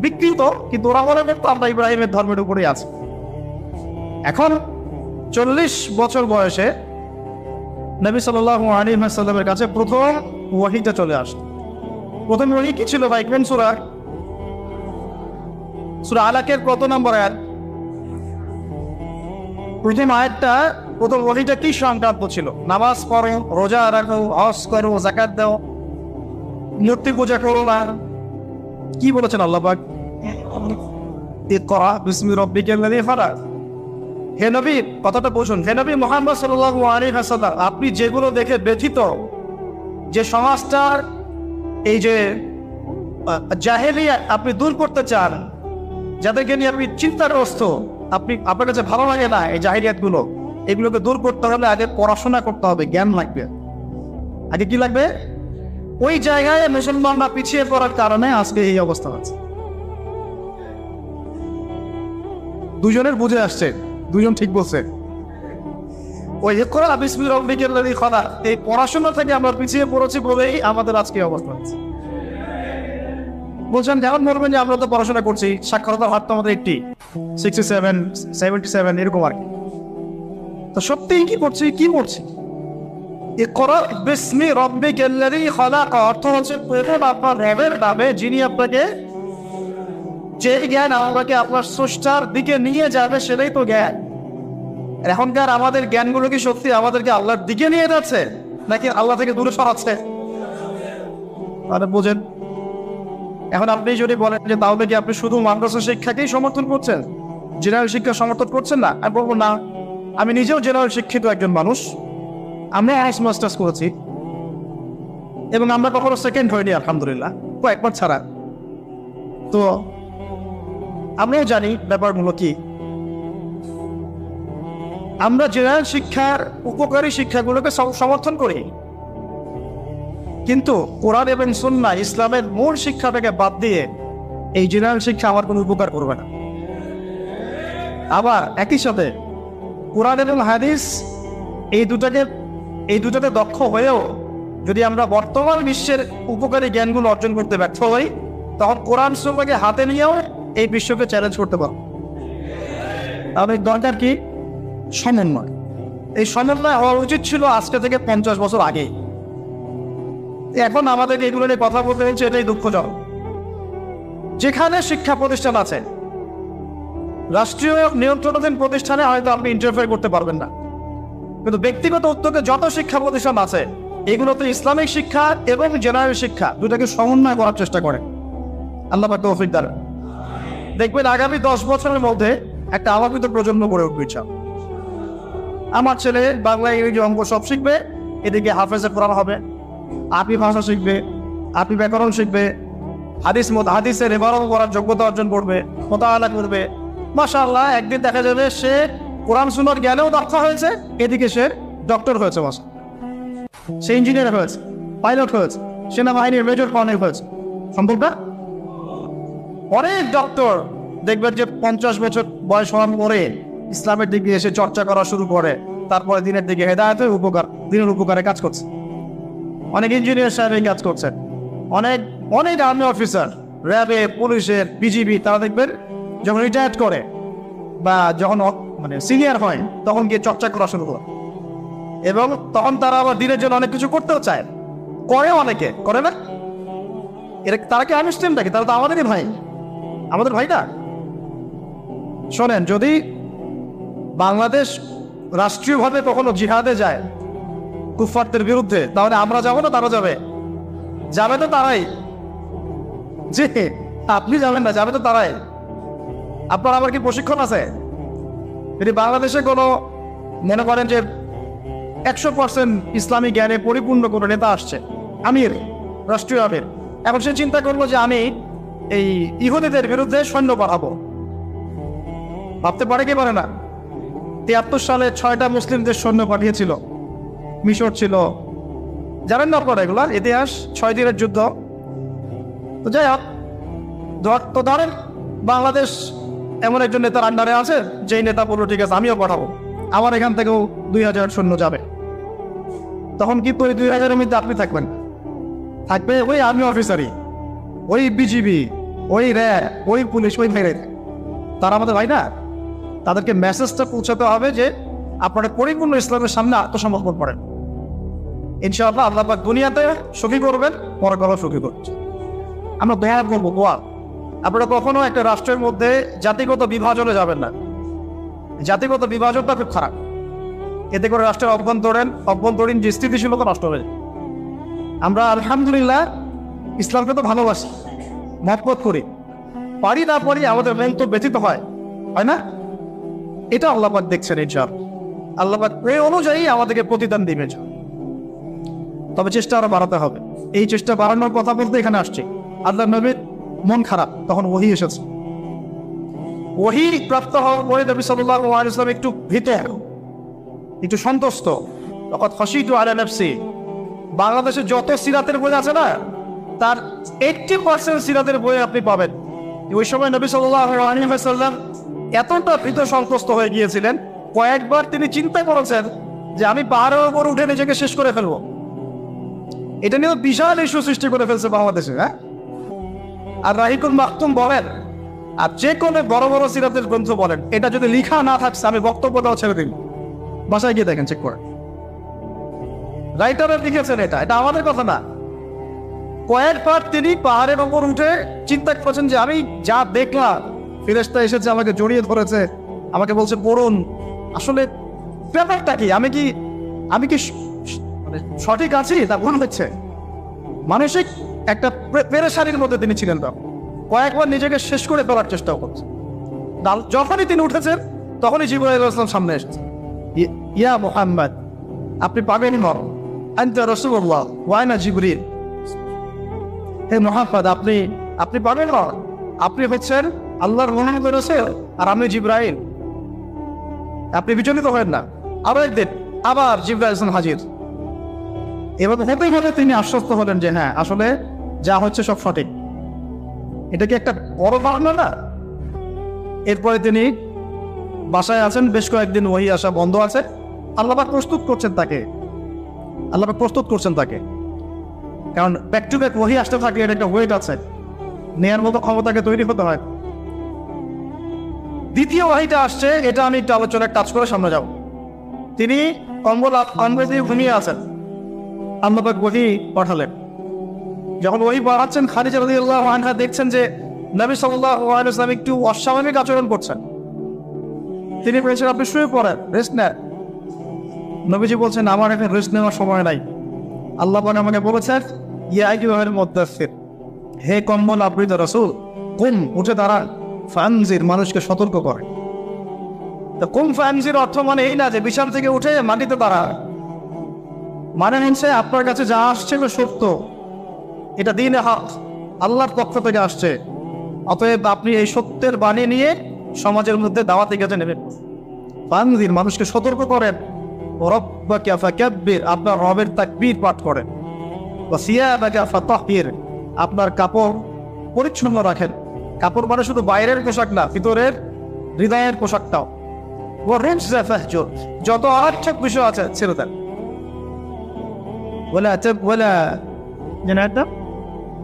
বিকৃত, কিন্তু ওরা মনে করতো আমরা ইব্রাহিমের ধর্মের উপরেই আছি। এখন 40 বছর বয়সে নবী সাল্লাল্লাহু আলাইহি ওয়াসাল্লামের কাছে প্রথম ওহীটা চলে আসে। প্রথম ওহী কি ছিল ভাই? কোন সূরা? সূরা আলাকের কত নম্বর আয়াত? প্রথম আয়াতটা, প্রথম ওহীটা কি সংক্রান্ত ছিল? নামাজ পড়ো, রোজা রাখো, হজ করো, যাকাত দাও, মূর্তি পূজা করো না। কি বলেছেন আল্লাহ পাক? ইকরা বিসমি রাব্বিকাল্লাযী খালাক। হে নবী, কথাটা বুঝুন। হে নবী মুহাম্মদ সাল্লাল্লাহু আলাইহি ওয়াসাল্লাম, আপনি যেগুলো দেখে ব্যথিত, যে সমাজটার এই যে জাহেলিয়াত আপনি দূর করতে চান, যাদেরকে নিয়ে আপনি চিন্তাগ্রস্ত, আপনার কাছে ভালো লাগে না এই জাহেলিয়াতগুলো, এগুলোকে দূর করতে হলে আগে পড়াশোনা করতে হবে, জ্ঞান লাগবে। আগে কি লাগবে? ওই জায়গায় মুসলমানরা পিছিয়ে পড়ার কারণে আজকে এই অবস্থা হচ্ছে। দুজনের বুঝে আসছে, দুজন ঠিক বলছে। ওই ইকরা বিসমি রাব্বিকাল্লাযী খালাক, এই পড়াশোনা থেকে আমরা পিছিয়ে পড়েছি বলেই আমাদের আজকে অবস্থা হচ্ছে। বলছেন যেমন বলবেন যে আমরা তো পড়াশোনা করছি, সাক্ষরতার হার তো আমাদের 67, 77 এরকম আর কি। তো সত্যিই কি করছি? কি পড়ছি? ইকরা বিসমি রাব্বিকাল্লাযী খালাক অর্থ হচ্ছে আপনার রবের নামে, যিনি আপনাকে, যে জ্ঞান আপনাকে আপনার স্রষ্টার দিকে নিয়ে যাবে সেটাই তো জ্ঞান। এখনকার আমাদের জ্ঞানগুলো কি সত্যি আমাদেরকে আল্লাহর দিকে নিয়ে যাচ্ছে? নাকি আল্লাহ থেকে দূরে সরাচ্ছে? তাহলে বোঝেন। এখন আপনি যদি বলেন যে তাহলে কি আপনি শুধু মাদ্রাসা শিক্ষাকেই সমর্থন করছেন, জেনারেল শিক্ষা সমর্থন করছেন না? আমি বলবো না, আমি নিজেও জেনারেল শিক্ষিত একজন মানুষ। আমরা অনার্স মাস্টার্স করেছি এবং আমরা কখনো সেকেন্ড হইনি আলহামদুলিল্লাহ, কয়েকবার ছাড়া। তো আমরাও জানি ব্যাপারগুলো কি। আমরা জেনারেল শিক্ষার উপকারী শিক্ষাগুলোকে সমর্থন করি, কিন্তু কোরআন এবং সুন্নাহ ইসলামের মূল শিক্ষাটাকে বাদ দিয়ে এই জেনারেল শিক্ষা আমার কোনো উপকার করবে না। আবার একই সাথে কোরআন এবং হাদিস এই দুটাতে দক্ষ হয়েও যদি আমরা বর্তমান বিশ্বের উপকারী জ্ঞানগুলো অর্জন করতে ব্যর্থ হই, তখন কোরআন সুন্নাহকে হাতে নিয়েও এই বিশ্বকে চ্যালেঞ্জ করতে পারব। তাহলে দরকার কি? সমন্বয়। এই সমন্বয় হওয়া উচিত ছিল আজকে থেকে 50 বছর আগে। এখন আমাদের এগুলো নিয়ে কথা বলতে হচ্ছে, এটাই দুঃখজনক। যেখানে শিক্ষা প্রতিষ্ঠান আছে, রাষ্ট্রীয় নিয়ন্ত্রণাধীন প্রতিষ্ঠানে হয়তো আপনি ইন্টারফেয়ার করতে পারবেন না, কিন্তু ব্যক্তিগত উদ্যোগে যত শিক্ষা প্রতিষ্ঠান আছে এগুলোতে ইসলামিক শিক্ষা এবং জেনারেল শিক্ষা দুটাকে সমন্বয় করার চেষ্টা করে। আল্লাহ পাক তৌফিক দান। দেখবেন আগামী 10 বছরের মধ্যে একটা আলোকিত প্রজন্ম গড়ে উঠবে ইনশাআল্লাহ। আমার ছেলে বাংলা, ইংরেজি, অঙ্ক সব শিখবে, এদিকে হাফেজে কোরআন হবে, আরবি ভাষা শিখবে, আরবি ব্যাকরণ শিখবে, হাদিসের ইবারত করার যোগ্যতা অর্জন করবে, মোতালা করবে। মাশাআল্লাহ, একদিন দেখা যাবে সে কোরআন সুন্নাহর জ্ঞানেও দক্ষ হয়েছে, এদিকে সে ডক্টর হয়েছে, সে ইঞ্জিনিয়ার হয়েছে, পাইলট হয়েছে, সেনাবাহিনীর মেজর কর্নেল হয়েছে। সম্ভব না? অনেক ডক্টর দেখবেন যে 50 বছর বয়স হওয়ার পরে ইসলামের দিকে এসে চর্চা করা শুরু করে, তারপরে দিনের দিকে হেদায়েতের দিনের উপকারে কাজ করছে। অনেক ইঞ্জিনিয়ার সাহেব এই কাজ করছেন, অনেক আর্মি অফিসার, র্যাবে, পুলিশের, বিজিবি, তারা দেখবেন যখন রিটায়ার্ড করে বা যখন সিনিয়র হয় তখন গিয়ে চর্চা করা শুরু করে, এবং তখন তারা আবার দিনের জন্য অনেক কিছু করতেও চায়, করে, অনেকে করে না। তারা কি আনুষ্ঠান নাকি? তারা তো আমাদেরই ভাই, আমাদের ভাই না। শোনেন, যদি বাংলাদেশ রাষ্ট্রীয়ভাবে কখনো জিহাদে যায় কুফফারদের বিরুদ্ধে, তাহলে আমরা যাবো না তারা যাবে? যাবে তো তারাই। যে আপনি যাবেন না, যাবে তো তারাই। আপনার আবার কি প্রশিক্ষণ আছে? যদি বাংলাদেশে কোনো মনে করেন যে 100% ইসলামী জ্ঞানে পরিপূর্ণ কোনো নেতা আসছে, আমির, রাষ্ট্রীয় আমির, এখন সে চিন্তা করলো যে আমি এই ইহুদিদের বিরুদ্ধে সৈন্য পাঠাবো, ভাবতে পারে কি পারে না? 73 সালে 6টা মুসলিমদের সৈন্য পাঠিয়েছিল, মিশর ছিল, জানেন না আপনারা এগুলা ইতিহাস, 6 দিনের যুদ্ধ। তো যাই হোক, তো ধরেন বাংলাদেশ এমন একজন নেতার আন্ডারে আছে, যেই নেতা বললো ঠিক আছে আমিও পাঠাবো, আমার এখান থেকেও 2000 সৈন্য যাবে। তখন কিন্তু ওই 2000-এর মধ্যে আপনি থাকবেন, থাকবে ওই আর্মি অফিসারই, ওই বিজিবি, ওই র্যাব, ওই পুলিশ, ওই ভাইরে। তারা আমাদের ভাই না? তাদেরকে মেসেজটা পৌঁছাতে হবে যে আপনারা পরিপূর্ণ ইসলামের সামনে আত্মসমর্পণ করেন। ইনশাআল্লাহ আল্লাহ পাক দুনিয়াতে সুখী করবেন, পরকালেও সুখী করছেন। আমরা দোয়া করবো, দোয়া। আপনারা কখনো একটা রাষ্ট্রের মধ্যে জাতিগত বিভাজনে যাবেন না। জাতিগত বিভাজনটা খুব খারাপ, এতে করে রাষ্ট্রের অভ্যন্তরীণ যে স্থিতিশীলতা নষ্ট হয়ে যায়। আমরা আলহামদুলিল্লাহ ইসলামকে তো ভালোবাসি, মহব্বত করি, পারি না পারি আমাদের মেন তো ব্যথিত হয় না? এটা আল্লাহ পাক দেখছেন, ইনশাআল্লাহ আল্লাহ পাক এই অনুযায়ী আমাদেরকে প্রতিদান দিবেন। তবে চেষ্টা আরো বাড়াতে হবে। এই চেষ্টা বাড়ানোর কথা বলতে এখানে আসছে, আল্লাহ নবীর মন খারাপ, তখন ওহী এসেছে। ওহী প্রাপ্ত হওয়ার পরে নবী সাল্লাল্লাহু আলাইহি ওয়াসাল্লাম একটু ভীত, একটু সন্তুষ্ট। তখন খাশিতু আলা নাফসি। বাংলাদেশে যত সিরাতের বই আছে না, তার 80% সিরাতের বই আপনি পাবেন। ওই সময় নবী সাল্লাল্লাহু আলাইহি ওয়াসাল্লাম এতটা ভীত সন্তুষ্ট হয়ে গিয়েছিলেন, কয়েকবার তিনি চিন্তা করেছেন যে আমি পাহাড়ের উপর উঠে নিজেকে শেষ করে ফেলবো। এটা নিয়ে বিশাল ইস্যু সৃষ্টি করে ফেলছে বাংলাদেশে। হ্যাঁ, আর রাহিকুল মাকতুম বলেন, আর যে কোনো বড় বড় সিরাতের গ্রন্থ বলেন, এটা যদি লিখা না থাকছে আমি বক্তব্য দেওয়া ছেড়ে দিন। বাসায় গিয়ে দেখেন, চেক করে, রাইটারে লিখেছেন। এটা আমাদের কথা না। কয়েকবার তিনি পাহাড়ের ওপর উঠে চিন্তা করেছেন যে আমি যা দেখলাম, ফেরেশতা এসেছে আমাকে জড়িয়ে ধরেছে, আমাকে বলছে পড়ুন, আসলে ব্যাপারটা কি, আমি কি মানে সঠিক আছি তা ভুল হচ্ছে। মানসিক একটা পেরেশানির মধ্যে তিনি ছিলেন। তখন কয়েকবার নিজেকে শেষ করে ফেলার চেষ্টা করছে। যখনই তিনি উঠেছেন তখনই জিবরাইল আলাইহিস সালাম সামনে এসেছে। ইয়া মুহাম্মদ, আপনি পাবেন নর, আনতা রাসূলুল্লাহ ওয়া আনা জিবরিল। হে মুহাম্মদ, আপনি পাবেন নর, আপনি হচ্ছেন আল্লাহর মনোনীত রাসূল আর আমি জিবরাইল। আপনি বিচলিত হবেন না। আরো একদিন আবার জিবরাইল আলাইহিস সালাম হাজির। এবার হতেই হতে তিনি আশ্বস্ত হলেন যে হ্যাঁ, আসলে যা হচ্ছে সব সঠিক। এটা কি একটা বড় ঘটনা না? এরপরে তিনি বাসায় আছেন, বেশ কয়েকদিন ওহী আসা বন্ধ আছে। আল্লাহ পাক প্রস্তুত করছেন তাকে, কারণ ব্যাক টু ব্যাক ওহী আসতে থাকলে এটা একটা ওয়েট আছে, নেয়ার মতো ক্ষমতাকে তৈরি হতে হয়। দ্বিতীয় ওহীটা আসছে, এটা আমি একটু আলোচনায় টাচ করে সামনে যাব। তিনি কম্বল দিয়ে ঘুমিয়ে আছেন, আল্লাহ পাক ওহী পাঠালেন। যখন ওহী পাঠাচ্ছেন, খাদিজা রাদিয়াল্লাহু আনহা দেখছেন যে নবী সাল্লাল্লাহু আলাইহি ওয়াসাল্লাম একটু অস্বাভাবিক আচরণ করছেন। তিনি বলেছেন, আপনি শুয়ে পড়েন, রেস্ট নেন। নবীজি বলছেন, আমার এখন রেস্ট নেওয়ার সময় নাই। আল্লাহ পাক আমাকে বলেছেন, ইয়া আইয়ুহাল মুদ্দাসসির, হে কম্বল আবৃত রাসূল, কুম, উঠে দাঁড়ান, ফানজির, মানুষকে সতর্ক করে। তো কুম ফানজির অর্থ মানে এই না যে বিছানা থেকে উঠে মাটিতে দাঁড়ান। মানে হচ্ছে আপনার কাছে যা আসছে সত্য, এটা দ্বীনে হক, আল্লাহর পক্ষ থেকে আসছে। অতএব আপনি এই সত্যের বাণী নিয়ে সমাজের মধ্যে দাওয়াতে গেছে নেবেন। ফানজির, মানুষকে সতর্ক করেন। রব্বাকা ফাকাব্বির, আপনার রবের তাকবীর পাঠ করেন। ওয়া সিয়াবাকা ফাতাহহির, আপনার কাপড় পরিচ্ছন্ন রাখেন। কাপড় মানে শুধু বাইরের পোশাক না, ভিতরের হৃদয়ের পোশাকটাও। ওয়া রিজসা ফাহজুর, যত অনার্থক বিষয় আছে ছেড়ে দেন।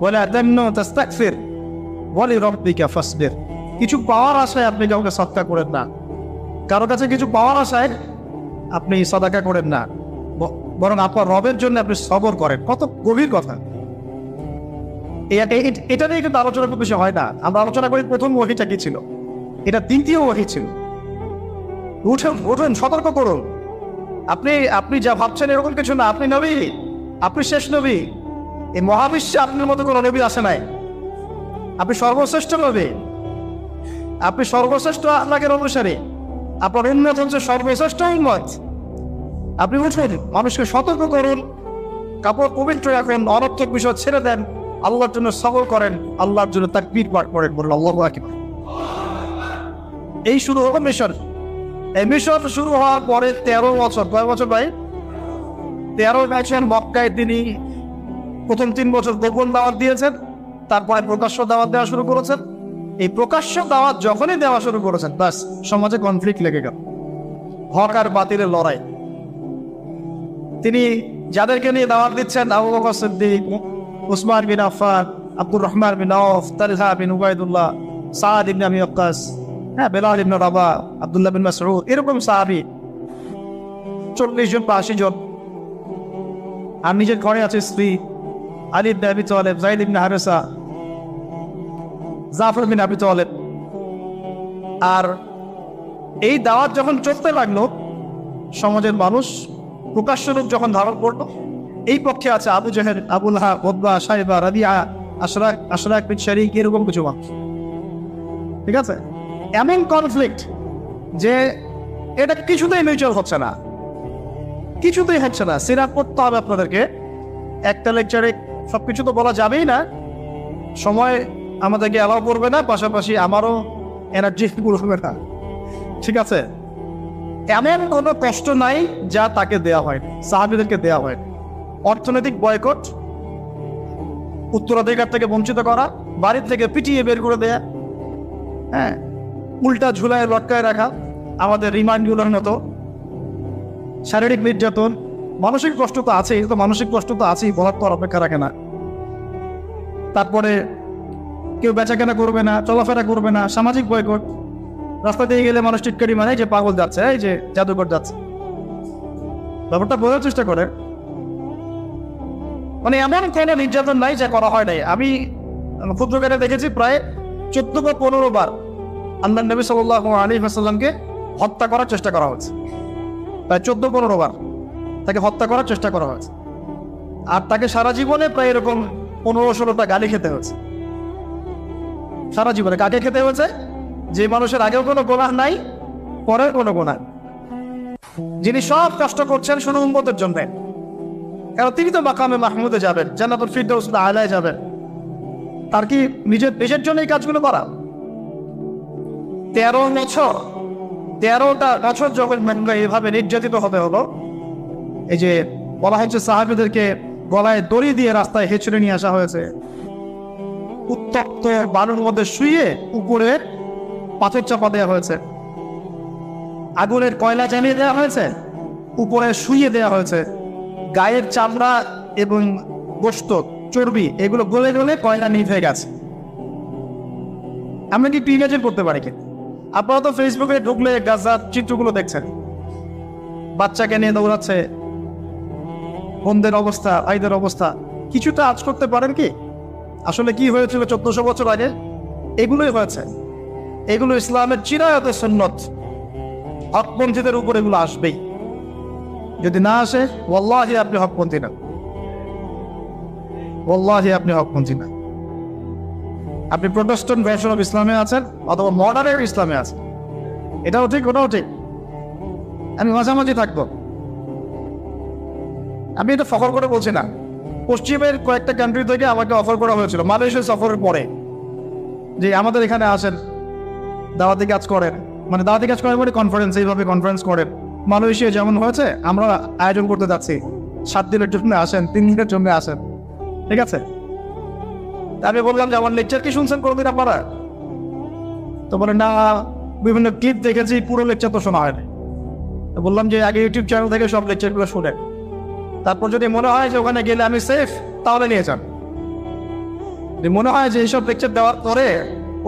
ওয়ালা তামনু তাস্তাকসির ওয়া লিরাব্বিকা ফাসবির, কিছু পাওয়ার আশায় আপনি কাউকে সদকা করেন না, কারো কাছে কিছু পাওয়ার আশায় আপনি সদকা করেন না, বরং আপনার রবের জন্য আপনি সবর করেন। কত গভীর কথা! এটা নিয়ে কিন্তু আলোচনা খুব বেশি হয় না। আমরা আলোচনা করি প্রথম ওহীটা কি ছিল, এটা দ্বিতীয় ওহী ছিল। উঠুন, সতর্ক করুন। আপনি যা ভাবছেন এরকম কিছু না। আপনি নবী, আপনি শেষ নবী। এই মহাবিশ্বে আপনার মতো কোনো নবী আসে নাই। আপনি সর্বশ্রেষ্ঠ নবী, আপনি সর্বশ্রেষ্ঠ আল্লাহর অনুসারী, আপনার উম্মত হচ্ছে সর্বশ্রেষ্ঠ উম্মত। আপনি উঠুন, মানুষকে সতর্ক করুন, কাপড় পবিত্র রাখুন, অনর্থক বিষয় ছেড়ে দেন, আল্লাহর জন্য সবর করেন, আল্লাহর জন্য তাকবীর পাঠ করেন, বলুন আল্লাহু আকবার। এই শুরু হলো মিশন। এই মিশন শুরু হওয়ার পরে 13 বছর, কয় বছর ভাই? 13 বছর মক্কায় তিনি প্রথম 3 বছর গোপন দাওয়াত দিয়েছেন, তারপরে প্রকাশ্য দাওয়াত দেওয়া শুরু করেছেন। এই প্রকাশ্য দাওয়াত যখনই দেওয়া শুরু করেছেন, বাস সমাজে কনফ্লিক্ট লেগে গেল, হক আর বাতিলের লড়াই। তিনি যাদেরকে নিয়ে দাওয়াত দিচ্ছেন, আবু বকর সিদ্দিক, উসমান বিন আফফান, আব্দুর রহমান বিন আওফ, তালহা বিন উবাইদুল্লাহ, সাদ ইবনে আবি ওয়াক্কাস, বেলাল ইবনে রাবাহ, আব্দুল্লাহ বিন মাসউদ, এরকম সাহাবী 40 জন বা 80 জন। আর নিজের ঘরে আছে স্ত্রী, আলী ইবনে আবি তালেব, যায়েদ ইবনে হারেসা, জাফর বিন আবি তালেব। আর এই দাওয়াত যখন চলতে লাগলো, সমাজের মানুষ প্রকাশ্য রূপ যখন ধারণ করলো, এই পক্ষে আছে আবু জাহেল, আবু লাহাব, উতবা, শাইবা, রাবিআ, আশরাক বিন শারীক, এরকম কিছু মানুষ। ঠিক আছে, এমন কনফ্লিক্ট যে এটা কিছুতেই মিউচুয়াল হচ্ছে না, কিছুতেই হচ্ছে না। সিরাত পড়তে হবে আপনাদেরকে, একটা লেকচারে সবকিছু তো বলা যাবেই না, সময় আমাদেরকে অ্যালাউ করবে না, পাশাপাশি আমারও এনার্জি করবে না। ঠিক আছে, এমন কোনো কষ্ট নাই যা তাকে দেওয়া হয়, সাহাবীদেরকে দেওয়া হয়। অর্থনৈতিক বয়কট, উত্তরাধিকার থেকে বঞ্চিত করা, বাড়ির থেকে পিটিয়ে বের করে দেয়া, হ্যাঁ, উল্টা ঝুলায় লটকায় রাখা, আমাদের রিমান্ডগুলোর মতো, শারীরিক নির্যাতন, মানসিক কষ্ট তো আছেই, তো মানসিক কষ্ট তো আছেই, বলার তো আর অপেক্ষা রাখে না। তারপরে কেউ বেচাকেনা করবে না, চলাফেরা করবে না, সামাজিক বয়কট। রাস্তা দিয়ে গেলে মানুষ টিটকারি মানে যে পাগল যাচ্ছে, এই যে জাদুকর যাচ্ছে। ব্যাপারটা বোঝার চেষ্টা করে, মানে এমন কোনো নির্যাতন নাই যা করা হয় নাই। আমি ক্ষুদ্রকারে দেখেছি প্রায় 14 বা 15 বার আল্লাহর নবী সাল্লাল্লাহু আলাইহি ওয়াসাল্লামকে হত্যা করার চেষ্টা করা হচ্ছে, প্রায় 14-15 বার। তাকে হত্যা করার চেষ্টা করা হয়েছে। আর তাকে সারা জীবনে প্রায় এরকম 15-16টা গালি খেতে হয়েছে। সারা জীবনে কাকে খেতে হয়েছে? যে মানুষের আগেও কোনো গুনাহ নাই, পরের কোনো গুনাহ, যিনি সব কষ্ট করছেন শুধু উম্মতের জন্য। কারণ তিনি তো মাকামে মাহমুদে যাবেন, জান্নাতুল ফিরদাউস আলায় যাবেন। তার কি নিজের দেশের জন্য এই কাজগুলো করা? 13টা বছর যখন এভাবে নির্যাতিত হতে হলো, এই যে বলা হচ্ছে সাহাবীদেরকে গলায় দড়ি দিয়ে রাস্তায় হেঁচড়ে নিয়ে আসা হয়েছে, উত্তপ্ত বালুর মধ্যে শুয়ে উপরে পাথর চাপা দেওয়া হয়েছে, আগুনের কয়লা জ্বালিয়ে দেওয়া হয়েছে, উপরে শুয়ে দেওয়া হয়েছে, গায়ের চামড়া এবং গোশত চর্বি এগুলো গলে গলে কয়লা নিভে গেছে। আমরা কি ইমাজিন করতে পারি? কি আপনারা তো ফেসবুকে ঢুকলে গাজার চিত্রগুলো দেখছেন, বাচ্চাকে নিয়ে দৌড়াচ্ছে, বোনদের অবস্থা, ভাইদের অবস্থা। কিছুটা আজ করতে পারেন কি আসলে কি হয়েছিল 1400 বছর আগে? এগুলোই হয়েছে। এগুলো ইসলামের চিরায়তের সুন্নত। হকপন্থীদের উপর এগুলো আসবেই। যদি না আসে, ওয়াল্লাহি আপনি হকপন্থী না, ওয়াল্লাহি আপনি হকপন্থী না। আপনি প্রোটেস্ট্যান্ট ভার্সন অফ ইসলামে আছেন অথবা মডার্ন ইসলামে আছেন, এটাও ঠিক ওটাও ঠিক। আমি মাঝামাঝি থাকবো। আমি এটা ফখর করে বলছি না। পশ্চিমের কয়েকটা কান্ট্রি থেকে আমাকে অফার করা হয়েছিল মালয়েশিয়া সফরের পরে, যে আমাদের এখানে আসেন, দাওয়াতি কাজ করেন, মানে দাওয়াতি কাজ করেন মানে কনফারেন্স, এইভাবে কনফারেন্স করেন। মালয়েশিয়া যেমন হয়েছে আমরা আয়োজন করতে যাচ্ছি, 7 দিনের জন্য আসেন, 3 দিনের জন্য আসেন, ঠিক আছে? আমি বললাম যে আমার লেকচার কি শুনছেন কোনোদিন আপনারা? তো বলে না, বিভিন্ন ক্লিপ দেখেছি, পুরো লেকচার তো শোনা হয়নি। তো বললাম যে আগে ইউটিউব চ্যানেল থেকে সব লেকচারগুলো শুনেন, তারপর যদি মনে হয় যে ওখানে গেলে আমি সেফ, তাহলে নিয়ে যান। যদি মনে হয় যে এইসব লেকচার দেওয়ার পরে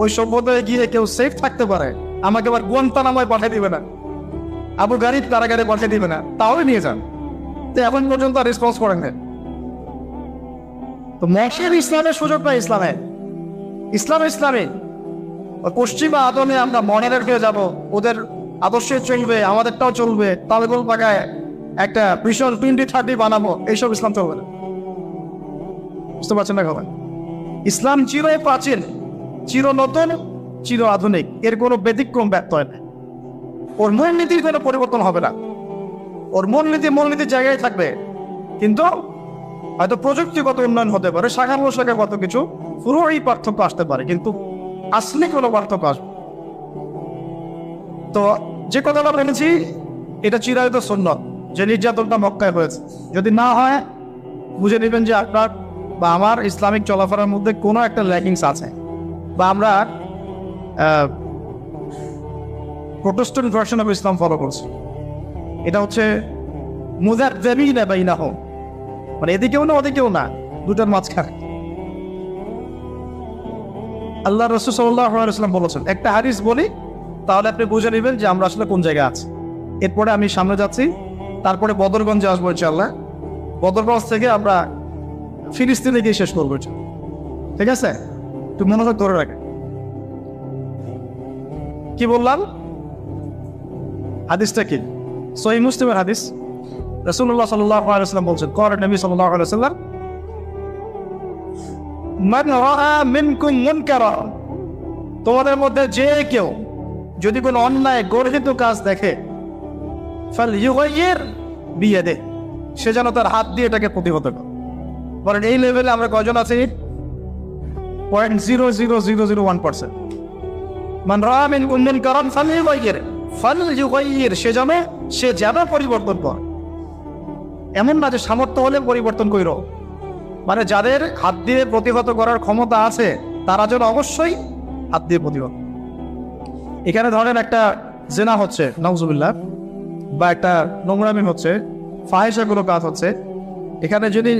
ওই সভ্যতায় গিয়ে কেউ সেফ থাকতে পারে, আমাকে আবার গুয়ান্তানামায় পাঠিয়ে দিবে না, আবু গারিব কারাগারে পাঠিয়ে দিবে না, তাহলে নিয়ে যান। তো এখন পর্যন্ত রেসপন্স করেন না। তো মশের ইসলামের সুযোগ পাই ইসলামে পশ্চিমা আদমে আমরা মনের পেয়ে যাবো, ওদের আদর্শে চলবে, আমাদেরটাও চলবে, তালগোল পাকায় একটা ভীষণ 2030 বানাবো, এইসব ইসলাম চলবে না। বুঝতে পারছেন না খবর? ইসলাম চির প্রাচীন, চির নতুন, চির আধুনিক, এর কোনো ব্যতিক্রম ব্যর্থ হয় না। ওর মূলনীতির কোনো পরিবর্তন হবে না। ওর মূলনীতির জায়গায় থাকবে, কিন্তু হয়তো প্রযুক্তিগত উন্নয়ন হতে পারে, শাখা প্রশাখাগত কিছু পুরো এই পার্থক্য আসতে পারে, কিন্তু আসলে কোনো পার্থক্য আসবে। তো যে কথাটা বলেছি, এটা চিরায়ত সুন্নত যে নির্যাতনটা মক্কায় হয়েছে। যদি না হয়, বুঝে নেবেন যে আপনার বা আমার ইসলামিক চলাফেরার মধ্যে কোনো একটা ল্যাকিংস আছে, বা আমরা Protestant version of Islam follow করছি। এটা হচ্ছে মুযাবযাবিনা বাইনাহুম, মানে এদিকেও না ওদিকেও না, দুটার মাঝখানে। আল্লাহ রাসূল সাল্লাল্লাহু আলাইহি ওয়াসাল্লাম বলেছেন, একটা হাদিস বলি তাহলে আপনি বুঝে নেবেন যে আমরা আসলে কোন জায়গায় আছি। এরপরে আমি সামনে যাচ্ছি, তারপরে বদরগঞ্জে আসবো ইনশাআল্লাহ। বদরগঞ্জ থেকে আমরা ফিলিস্তিনে গিয়ে শেষ করবো, ঠিক আছে? একটু মনোযোগ ধরে রাখেন। কি বললাম? হাদিসটা কি? সহিহ মুসলিমের হাদিস। রাসূলুল্লাহ সাল্লাল্লাহু আলাইহি ওয়াসাল্লাম বলছেন, ক্বালা নবী সাল্লাল্লাহু আলাইহি ওয়াসাল্লাম, মান রাআ মিনকুম মুনকারা, তোমাদের মধ্যে যে কেউ যদি কোনো অন্যায় গর্হিত কাজ দেখে, ফালইউগাইয়ির বিয়াদিহি, সে যেন তার হাত দিয়ে এটাকে প্রতিহত করে। বলেন এই লেভেলে আমরা কয়জন আছি? 0.00001%। মান রাআ মিনকুম মুনকারান ফালইউগাইয়ির, সে যেন পরিবর্তন করে। এমন না যে সামর্থ্য হলে পরিবর্তন কইরো, মানে যাদের হাত দিয়ে প্রতিহত করার ক্ষমতা আছে তারা যেন অবশ্যই হাত দিয়ে প্রতিহত। এখানে ধরেন একটা জেনা হচ্ছে, নাউজুবিল্লাহ, বা একটা নোংরামি হচ্ছে, ফাহিশাগুলো কাজ হচ্ছে, এখানে যদি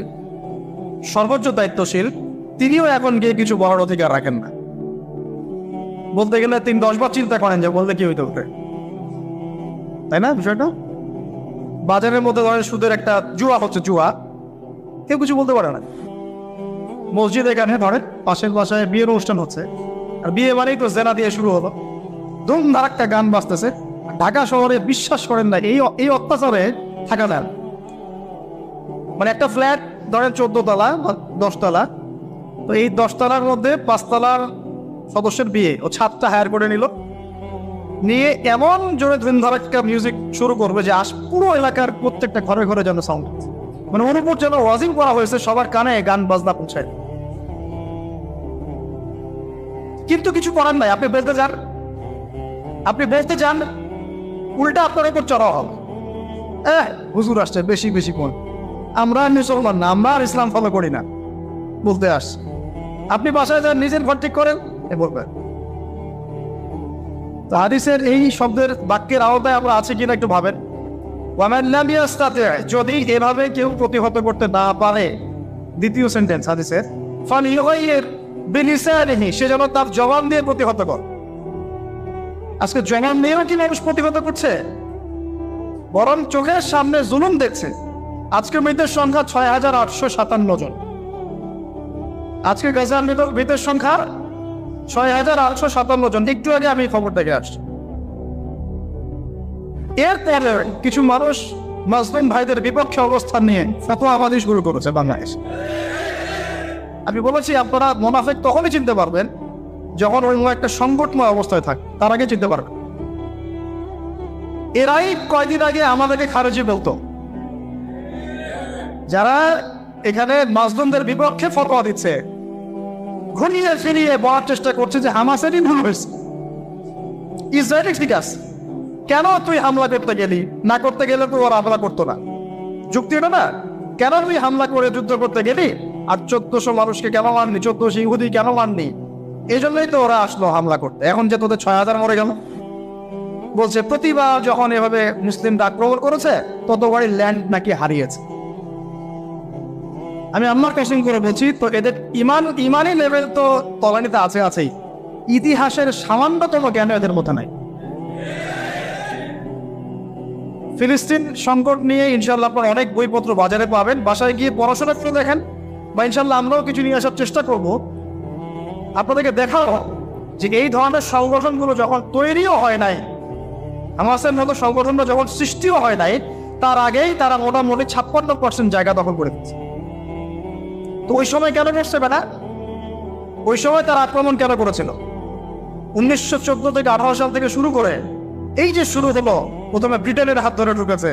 সর্বোচ্চ দায়িত্বশীল তিনিও এখন গিয়ে কিছু বলার অধিকার রাখেন না। বলতে গেলে তিনি 10 বার চিন্তা করেন যে বলতে কি হইতে পারে, তাই না? বিষয়টা বাজারের মধ্যে ধরেন সুদের একটা জুয়া হচ্ছে, জুয়া, কেউ কিছু বলতে পারে না। মসজিদ এখানে ধরেন পাশের বাসায় বিয়ের অনুষ্ঠান হচ্ছে, আর বিয়ে মানেই তো জেনা দিয়ে শুরু হলো, ধুমধার একটা গান বাজতেছে। ঢাকা শহরে বিশ্বাস করেন না, এই অত্যাচারে থাকা দেন, মানে একটা ফ্ল্যাট ধরেন 14 তলা বা 10 তলা, তো এই 10 তলার মধ্যে 5 তলার সদস্যের বিয়ে, ও ছাদটা হায়ার করে নিল, নিয়ে এমন জোরে ধুমধারাক্কা মিউজিক শুরু করবে যে পুরো এলাকার প্রত্যেকটা ঘরে ঘরে যেন সাউন্ড, মানে ওর উপর যেন ওয়াজিং করা হয়েছে, সবার কানে গান বাজনা পৌঁছায়। কিন্তু কিছু করার নাই, আপনি বেচতে যান, উল্টা আপনার উপর চড়া হবে। হুজুর আসছে, বেশি বেশি কোন, আমরা মুসলমান না, আমরা আর ইসলাম ফলো করি না বলতে আসছে। আপনি বাসায় যান, নিজের ঘর ঠিক করেন, বলবেন। তো হাদিসের এই শব্দের বাক্যের আওতায় আমরা আছে কিনা একটু ভাবেন। যদি এভাবে কেউ প্রতিহত করতে না পারে, দ্বিতীয় সেন্টেন্স হাদিসের, সে যেন তার জবান দিয়ে প্রতিহত কর। আজকে জবান নিয়েও কি মানুষ প্রতিহত করছে? বরং চোখের সামনে জুলুম দেখছে। আজকে মৃতের সংখ্যা 6,857 জন। আজকে গাজার মৃতের সংখ্যা 6,857 জন। একটু আগে আমি খবর দেখে আসছি। এরপরে কিছু মানুষ মুসলিম ভাইদের বিপক্ষে অবস্থান নিয়ে ফতোয়াবাজি শুরু করেছে বাংলাদেশ। আমি বলেছি আপনারা মুনাফিক তখনই চিনতে পারবেন যখন ওই একটা সংকটময় অবস্থায় থাকে, তার আগে চিনতে পারবেন। এরাই কয়দিন আগে আমাদেরকে খারেজি বলতো, যারা এখানে মাজলুমদের বিপক্ষে ফতোয়া দিচ্ছে, ঘুরিয়ে ফিরিয়ে বলার চেষ্টা করছে যে হামাসেরই ভুল হয়েছে, ইসরায়েল ঠিক আছে, কেন তুই হামলা করতে গেলি? না করতে গেলে তো ওরা হামলা করতো না। যুক্তি এটা না, কেন তুই হামলা করে যুদ্ধ করতে গেলি আর 1400 মানুষকে কেন মাননি, 1400 ইহুদি কেন মাননি? এই জন্যই তো ওরা আসলো হামলা করতে। এখন যে তোদের 6,000 মরে গেল, বলছে প্রতিবার যখন এভাবে মুসলিমরা আক্রমণ করেছে ততবারই ল্যান্ড নাকি হারিয়েছে। আমি আমার কোশ্চেন করে বলছি, তো এদের ইমানি লেভেল তো তলানিতে আছেই, ইতিহাসের সামান্যতম জ্ঞান এদের মধ্যে নাই। ফিলিস্তিন সংকট নিয়ে ইনশাল্লাহ আপনারা অনেক বইপত্র বাজারে পাবেন, বাসায় গিয়ে পড়াশোনা করে দেখেন, বা ইনশাল্লাহ আমরাও কিছু নিয়ে আসার চেষ্টা করব। আপনাদেরকে দেখাও যে এই ধরনের সংগঠনগুলো যখন তৈরিও হয় নাই, হামাসের মতো সংগঠনটা যখন সৃষ্টিও হয় নাই, তার আগেই তারা মোটামুটি 56% জায়গা দখল করে দিচ্ছে। তো ওই সময় কেন করছে বেটা? ওই সময় তারা আক্রমণ কেন করেছিল? 1914 থেকে 18 সাল থেকে শুরু করে এই যে শুরু হলো, প্রথমে ব্রিটেনের হাত ধরে ঢুকেছে,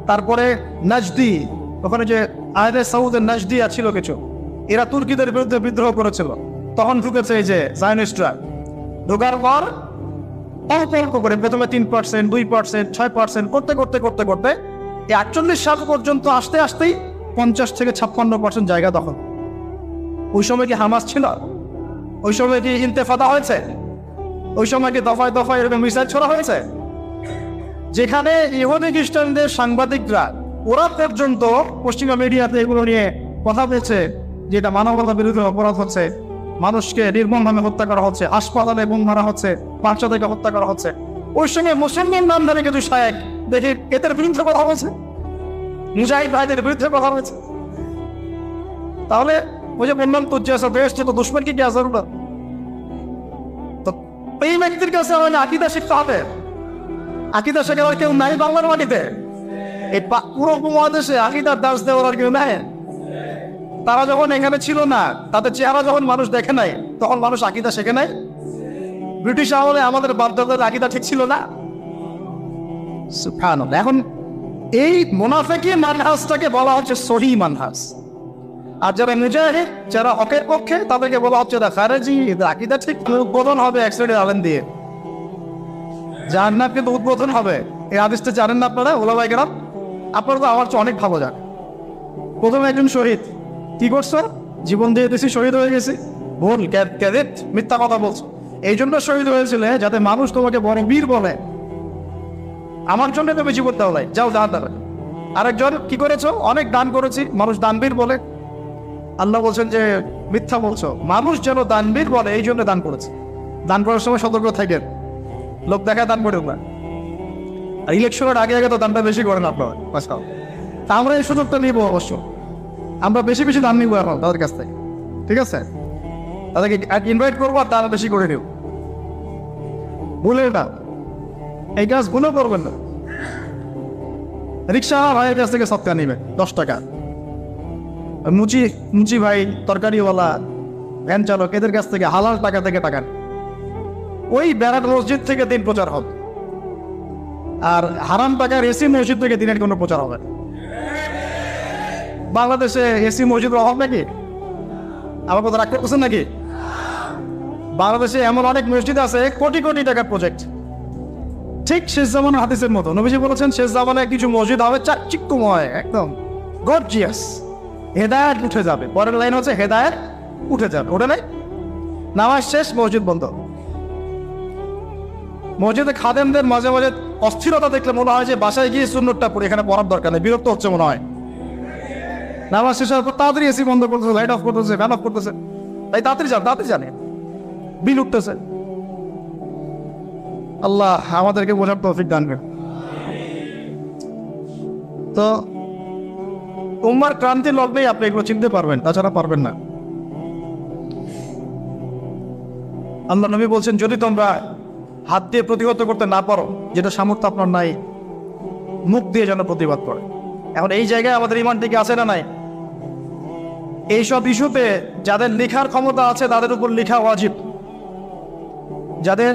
তারপরে নাজদি, ওখানে যে আয়রে সাউদের নাজদিয়া ছিল কিছু, এরা তুর্কিদের বিরুদ্ধে বিদ্রোহ করেছিল, তখন ঢুকেছে এই যে জায়নিস্টরা। ঢোকার পর অল্প অল্প করে প্রথমে 3%, 2%, 6% করতে করতে করতে করতে এই 48 সাল পর্যন্ত আসতেই 50 থেকে 56% জায়গা দখল। ওই সময় কি হামাস ছিল? ওই সময় কি ইন্তেফাদা হয়েছে? ওই সময় কি দফায় দফায় এরকম মিসাইল ছোড়া হয়েছে? যেখানে ইহুদি খ্রিস্টানদের সাংবাদিকরা ওরা পর্যন্ত পশ্চিমা মিডিয়াতে এগুলো নিয়ে কথা বলছে যে এটা মানবতা বিরোধী অপরাধ হচ্ছে, মানুষকে নির্মমভাবে হত্যা করা হচ্ছে, হাসপাতালে বোম মারা হচ্ছে, বাচ্চাদেরকে হত্যা করা হচ্ছে, ওই সঙ্গে মুসলমান নামধারী কিছু শায়েক দেখি এদের বিরুদ্ধে কথা বলছে, মুজাহিদ ভাইদের বিরুদ্ধে কথা বলছে। তাহলে ওই যে বললাম তো যে বেশ তো দুশ্মন কি আছে না, তো এই ব্যক্তির কাছে আমাদের আকিদা শিখতে হবে। আকিদা শেখার কেউ নাই বাংলার মাটিতে, এই পুরো উপমহাদেশে আকিদার দাস দেওয়ার আর কেউ নাই। তারা যখন এখানে ছিল না, তাদের চেহারা যখন মানুষ দেখে নাই, তখন মানুষ আকিদা শেখে নাই। ব্রিটিশ আমলে আমাদের বাপদাদাদের আকিদা ঠিক ছিল না। সুবহানাল্লাহ। এখন এই মুনাফিকি মানহাজটাকে বলা হচ্ছে সহি মানহাজ, আর যারা মুজাহিদ, যারা হকের পক্ষে, তাদেরকে বলা হচ্ছে খারেজি, এদের আকিদা ঠিক। উদ্বোধন হবে অ্যাক্সিডেন্ট আলেন দিয়ে, জান্নাত কিন্তু উদ্বোধন হবে। এই হাদিসটা জানেন না আপনারা ওলামায়ে কেরাম? আপনারা তো আমার চেয়ে অনেক ভালো জান। প্রথমে একজন শহীদ কি করছো? জীবন দিয়ে দিয়েছি, শহীদ হয়ে গেছি। ভুল, ক্যাদেট, মিথ্যা কথা বলছো। এই জন্য শহীদ হয়েছিল যাতে মানুষ তোমাকে বড় বীর বলে, আমার জন্য তুমি জীবন দাও নাই, যাও দান দেবে। আরেকজন কি করেছো? অনেক দান করেছি, মানুষ দানবীর বলে। আল্লাহ বলছেন যে মিথ্যা বলছো, মানুষ যেন দানবীর বলে এই জন্য দান করেছে। দান করার সময় সতর্ক থাকেন, লোক দেখায় দান করে না। আর ইলেকশনের আগে আগে তো দানটা বেশি করেন আপনারা, তা আমরা এই সুযোগটা নিব। অবশ্য আমরা বেশি বেশি দান নিবো এখন তাদের কাছ থেকে, ঠিক আছে? তাদেরকে ইনভাইট করবো আর তারা বেশি করে নিব। ভুলে না, এই কাজ ভুলেও করবেন না। রিক্সা ভাইয়ের কাছ থেকে সৎকার নিবেন 10 টাকা, মুচি মুচি ভাই, তরকারিওয়ালা, ভ্যান চালক, এদের কাছ থেকে হালাল টাকা থেকে টাকা, ওই ব্যারাক মসজিদ থেকে দিন প্রচার হবে। আর হারাম টাকার এসি মসজিদ থেকে দিনের কোনো প্রচার হবে না। বাংলাদেশে এসি মসজিদের অভাব নাকি? আমার কথা রাগ করতেছেন নাকি? বাংলাদেশে এমন অনেক মসজিদ আছে কোটি কোটি টাকার প্রজেক্ট, ঠিক শেষ জামানার হাদিসের মতো। নবীজি বলেছেন শেষ জামানায় কিছু মসজিদ হবে চাকচিক্যময়, একদম গর্জিয়াস, হেদায়েত উঠে যাবে। পরের লাইন হচ্ছে হেদায়েত উঠে যাবে। ওটা নাই, নামাজ শেষ, মসজিদ বন্ধ। মসজিদে খাদেমদের মাঝে মাঝে অস্থিরতা দেখলে মনে হয় যে বাসায় গিয়ে সুন্নতটা পড়ে, এখানে পড়ার দরকার নেই, বিরক্ত হচ্ছে মনে হয়। নামাজ শেষ হওয়ার পর তাড়াতাড়ি এসি বন্ধ করতেছে, লাইট অফ করতেছে, ফ্যান অফ করতেছে, তাই তাড়াতাড়ি জানে বিল উঠতেছে। আল্লাহ আমাদেরকে বোঝার তৌফিক দান করেন। তো উম্মার ক্রান্তি লগ্নেই আপনি এগুলো চিনতে পারবেন, তাছাড়া পারবেন না। আল্লাহ নবী বলছেন যদি তোমরা হাত দিয়ে প্রতিহত করতে না পারো, যেটা সামর্থ্য আপনার নাই, মুখ দিয়ে যেন প্রতিবাদ করে। এখন এই জায়গায় আমাদের ইমান থেকে আছে না নাই? এইসব ইস্যুতে যাদের লেখার ক্ষমতা আছে তাদের উপর লেখা ওয়াজিব, যাদের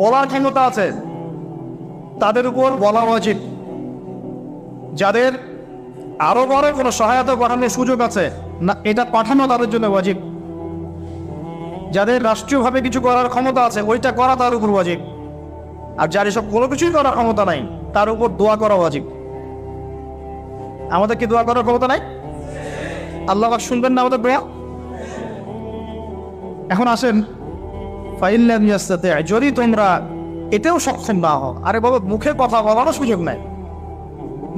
বলার ক্ষমতা আছে তাদের উপর বলা ওয়াজিব, যাদের আরো বড় কোনো সহায়তা পাঠানোর সুযোগ আছে না এটা পাঠানো তাদের জন্য ওয়াজিব, যাদের রাষ্ট্রীয়ভাবে কিছু করার ক্ষমতা আছে ওইটা করা তার উপর ওয়াজিব, আর যার এসব কোনো কিছুই করার ক্ষমতা নাই তার উপর দোয়া করা ওয়াজিব। আমাদের কি দোয়া করার ক্ষমতা নাই? আল্লাহ পাক শুনবেন না আমাদের দোয়া? এখন আসেন, ফাইল্লাম ইয়াস্তাতি, যদি তোমরা এতেও সক্ষম না হও। আরে বাবা, মুখে কথা বলারও সুযোগ নাই,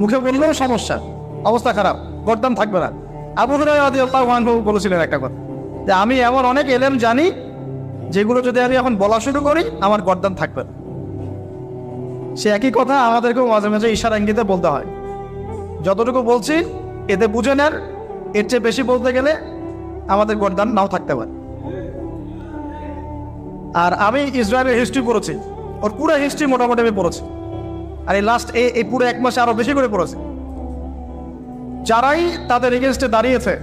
মুখে বললেও সমস্যা, অবস্থা খারাপ, গর্দান থাকবে না। আবু হুরায়রা রাদিয়াল্লাহু আনহু বলেছিলেন একটা কথা, যে আমি এমন অনেক এলেম জানি যেগুলো যদি আমি এখন বলা শুরু করি আমার গর্দান থাকবে না। সে একই কথা আমাদেরকেও মাঝে মাঝে ইশারা ইঙ্গিতে বলতে হয়। যতটুকু বলছি এতে বুঝে নেন, এর চেয়ে বেশি বলতে গেলে আমাদের গর্দান নাও থাকতে পারে। আর আমি ইসরায়েলের হিস্ট্রি পড়েছি, ওর পুরো হিস্ট্রি মোটামুটি আমি পড়েছি, আর এই লাস্ট এই পুরো এক মাসে আরো বেশি করে পড়েছি। যারাই তাদের এগেনস্টে দাঁড়িয়েছে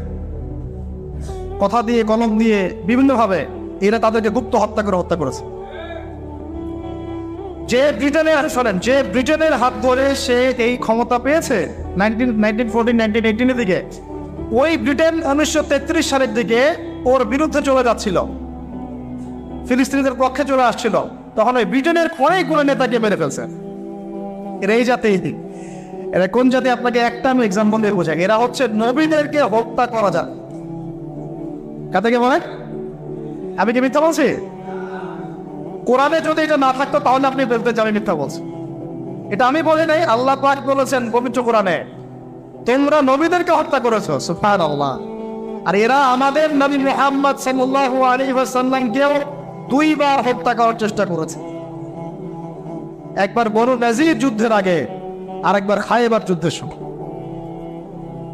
কথা দিয়ে, কলম দিয়ে, বিভিন্নভাবে, এরা তাদেরকে গুপ্ত হত্যা করেছে। যে ব্রিটেনের হাত ধরে সে এই ক্ষমতা পেয়েছে 1914-1918 দিকে, ওই ব্রিটেন 1933 সালের দিকে ওর বিরুদ্ধে চলে যাচ্ছিল, ফিলিস্তিনিদের পক্ষে চলে আসছিল, তখন ওই ব্রিটেনের অনেকগুলো নেতাকে মেরে ফেলছে। এরা এই জাতি, এরা কোন জাতি? আপনাকে একটা আমি এক্সাম্পল দিয়ে বোঝাই। এরা হচ্ছে নবীদেরকে হত্যা করা যায়। কাদেরকে বলেন? আমি কি মিথ্যা বলছি? কোরআনে যদি এটা না থাকতো তাহলে আপনি বলতে যাবেন মিথ্যা বলছি। এটা আমি বলি নাই, আল্লাহ পাক বলেছেন পবিত্র কোরআনে, তোমরা নবীদেরকে হত্যা করেছো। সুবহানাল্লাহ। আর এরা আমাদের নবী মুহাম্মদ সাল্লাল্লাহু আলাইহি ওয়াসাল্লামকেও 2 বার হত্যা করার চেষ্টা করেছে। একবার বনু নাজির যুদ্ধের আগে, আর একবার খায়বার যুদ্ধের সময়।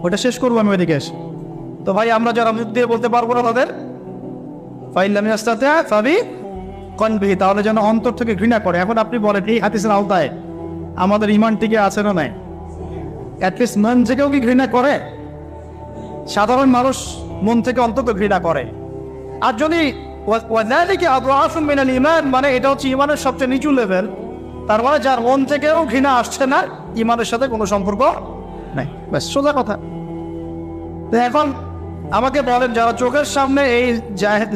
ওটা শেষ করবো আমি ওইদিকে এসে। তো ভাই, আমরা যারা মুখ দিয়ে বলতে পারবো না তাদের ফাইল্লাম ইয়াস্তাতি ফাবি কলবিহি, তাহলে যেন অন্তর থেকে ঘৃণা করে। এখন আপনি বলেন এই হাদিসের আওতায় আমাদের ইমান টিকে আছে না নাই? অ্যাটলিস্ট মন থেকেও কি ঘৃণা করে? সাধারণ মানুষ মন থেকে অন্তত ঘৃণা করে। আর যদি ওয়াযালিকা আদআফুম মিনাল ঈমান, মানে এটা হচ্ছে ইমানের সবচেয়ে নিচু লেভেল, তার মানে যার মন থেকেও ঘৃণা আসছে না, ইমানের সাথে কোনো সম্পর্ক নাই। ব্যাস, সোজা কথা। তো এখন আমাকে বলেন, যারা চোখের সামনে এই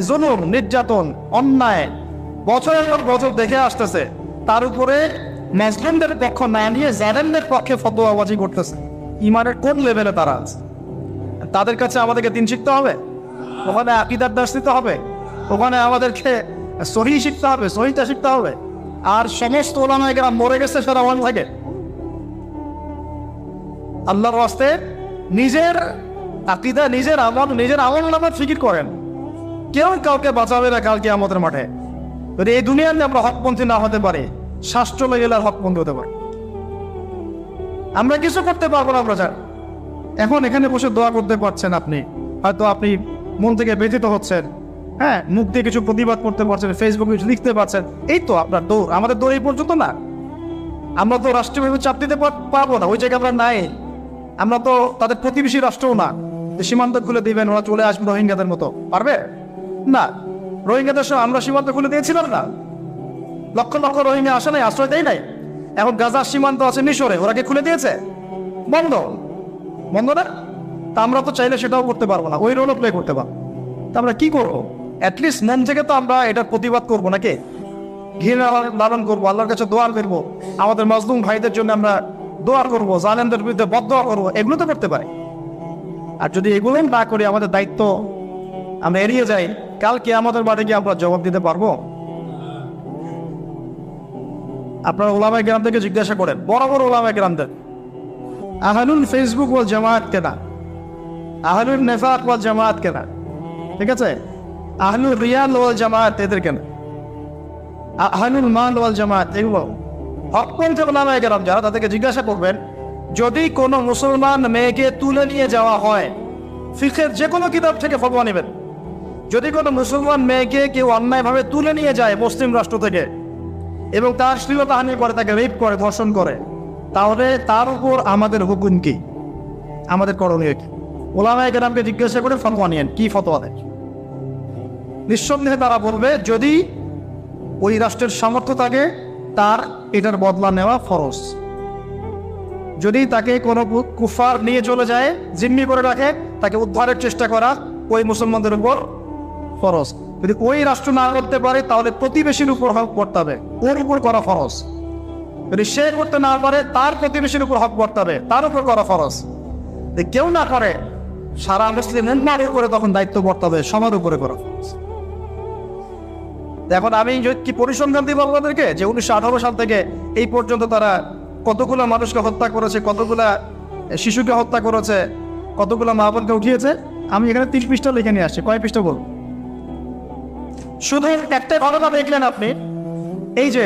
জুলুম, নির্যাতন, অন্যায় বছরের পর বছর দেখে আসতেছে, তার উপরে মুসলিমদের পক্ষ না নিয়ে জালেমদের পক্ষে ফতোয়াবাজি করতেছে, ইমানের কোন লেভেলে তারা আছে? তাদের কাছে আমাদেরকে দিন শিখতে হবে, ওখানে আকীদার দার্স দিতে হবে, ওখানে আমাদেরকে সহিহ শিখতে হবে, সহিহটা শিখতে হবে। আর সমস্ত ওলামায়ে কেরাম মরে গেছে সারা ওয়ান থাকে। আল্লাহর রাস্তায় নিজের আকীদা, নিজের আমল নামাজ ফিকির করেন। কেউ কাউকে বাঁচাবে না কালকে আমাদের মাঠে। যদি এই দুনিয়াতে আমরা হকপন্থী না হতে পারি, শ্বাস চলে গেলে আর হকপন্থী হতে পারে। আমরা কিছু করতে পারবো না। আমরা এখন এখানে বসে দোয়া করতে পারছেন, আপনি হয়তো আপনি মন থেকে ব্যথিত হচ্ছেন, হ্যাঁ, মুখ দিয়ে কিছু প্রতিবাদ করতে পারছেন, ফেসবুকে কিছু লিখতে পারছেন, এই তো আপনার দৌড়। আমাদের দৌড় এই পর্যন্ত না। আমরা তো রাষ্ট্রীয়ভাবে চাপ দিতে পারবো না, ওই জায়গায় আমরা নাই। আমরা তো তাদের প্রতিবেশী রাষ্ট্রও না। যে সীমান্ত খুলে দিবেন, ওরা চলে আসবে রোহিঙ্গাদের মতো, পারবে না। রোহিঙ্গাদের সঙ্গে আমরা সীমান্ত খুলে দিয়েছিলাম না? লক্ষ লক্ষ রোহিঙ্গা আসে নাই, আশ্রয় দেয় নাই। এখন গাজার সীমান্ত আছে মিশরে, ওরা কি খুলে দিয়েছে? বন্ধ, বন্ধ না। তা আমরা তো চাইলে সেটাও করতে পারবো না, ওই রোলও প্লে করতে পারবো। তা আমরা কি করবো? অ্যাটলিস্ট মন থেকে তো আমরা এটার প্রতিবাদ করবো নাকি, ঘৃণা লালন করবো, আল্লাহর কাছে দোয়া করবো, আমাদের মাজলুম ভাইদের জন্য আমরা দোয়া করবো, জালেমদের বিরুদ্ধে বদদোয়া করবো, এগুলো তো করতে পারি। আর যদি এগুলোই না করি, আমাদের দায়িত্ব আমরা এড়িয়ে যাই, কালকে আমাদের মাঠে গিয়ে আমরা জবাব দিতে পারবো? আপনারা ওলামায়ে কেরামদেরকে জিজ্ঞাসা করেন, বড় বড় ওলামায়ে কেরামদের, আহলুল ফেসবুক ওয়াল জামাত কেনা, আহলুল নেফাক ওয়াল জামাত কেনা, ঠিক আছে, আহলুল রিয়াল ওয়াল জামাত এদের কেনা, আহলুল মাল ওয়াল জামাত, এগুলো হকপন্থী ওলামায়ে কেরাম যারা, তাদেরকে জিজ্ঞাসা করবেন, যদি কোনো মুসলমান মেয়েকে তুলে নিয়ে যাওয়া হয়, ফিকহের যে কোনো কিতাব থেকে ফতোয়া নেবেন, যদি কোনো মুসলমান মেয়েকে কেউ অন্যায়ভাবে তুলে নিয়ে যায় মুসলিম রাষ্ট্র থেকে এবং তার শ্লীলতাহানি করে, তাকে রেপ করে, ধর্ষণ করে, তাহলে তার উপর আমাদের হুকুম কি, আমাদের করণীয় কি? ওলামায়ে কেরামকে জিজ্ঞাসা করে ফতোয়া নিয়েন, কি ফতোয়া দেয়। নিঃসন্দেহে তারা বলবে, যদি ওই রাষ্ট্রের সামর্থ্য থাকে, তার এটার বদলা নেওয়া ফরজ। যদি তাকে কোনো কুফার নিয়ে চলে যায়, জিম্মি করে রাখে, তাকে উদ্ধারের চেষ্টা করা ওই মুসলমানদের উপর ফরজ। যদি ওই রাষ্ট্র না করতে পারে, তাহলে প্রতিবেশীর উপর হক করতে হবে, ওর উপর করা ফরজ। যদি সে করতে না পারে, তার প্রতিবেশীর উপর হক করতে হবে, তার উপর করা ফরজ। যদি কেউ না করে, সারা মুসলিম উম্মাহর উপরে তখন দায়িত্ব বর্তাবে, সবার উপরে করা ফরজ। এখন আমি কি পরিসংখ্যান দিব আপনাদেরকে, যে 1918 সাল থেকে এই পর্যন্ত তারা কতগুলো মানুষকে হত্যা করেছে, কতগুলা শিশুকে হত্যা করেছে, কতগুলো মা বোনকে উঠিয়েছে। আমি এখানে 30 পৃষ্ঠা লিখে নিয়ে আসছি, কয় পৃষ্ঠা বলুন? শুধু একটা ঘটনা দেখলেন আপনি, এই যে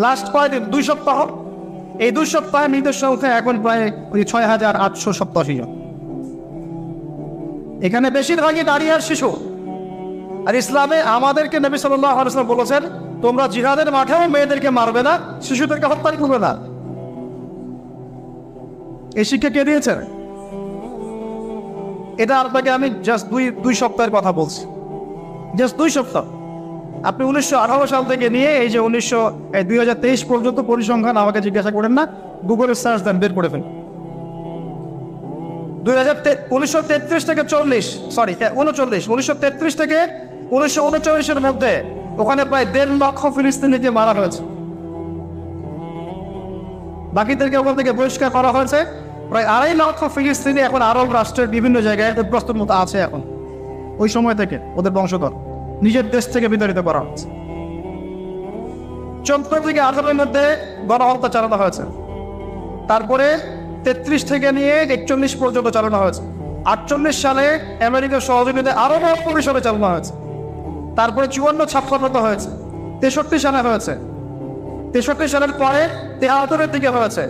লাস্ট কয়দিন, 2 সপ্তাহ, এই 2 সপ্তাহে মৃতের সংখ্যা এখন প্রায় 6887 জন। এখানে বেশিরভাগই নারী আর শিশু। আর ইসলামে আমাদেরকে নবী সাল্লাল্লাহু আলাইহি ওয়াসাল্লাম বলেছেন, তোমরা জিহাদের মাঠেও মেয়েদেরকে মারবে না, শিশুদেরকে হত্যা করবে না। এই শিক্ষা কে দিয়েছেন? এটা আপনাকে আমি জাস্ট দুই সপ্তাহের কথা বলছি, জাস্ট 2 সপ্তাহ। আপনি 1918 সাল থেকে নিয়ে এই যে 2023 পর্যন্ত পরিসংখ্যান আমাকে জিজ্ঞাসা করেন না, গুগলে সার্চ দেন, বের করে ফেলেন। 1933 থেকে 1933 থেকে 1939-এর মধ্যে ওখানে প্রায় 1.5 লক্ষ ফিলিস্তিনিকে মারা হয়েছে। বাকিদেরকে ওখান থেকে বহিষ্কার করা হয়েছে। প্রায় 2.5 লক্ষ ফিলিস্তিনি এখন আরব রাষ্ট্রের বিভিন্ন জায়গায় প্রস্তুত মতো আছে। এখন ওই সময় থেকে ওদের বংশধর নিজের দেশ থেকে বিতাড়িত করা হচ্ছে। 14 থেকে 18-এর মধ্যে গণহত্যা চালানো হয়েছে। তারপরে 33 থেকে নিয়ে 41 পর্যন্ত চালানো হয়েছে। 48 সালে আমেরিকার সহযোগিতায় আরো বড় পরিসরে চালানো হয়েছে। তারপরে 54-56 হয়েছে, 63 সালে হয়েছে, 63 সালের পরে 73-এর দিকে হয়েছে,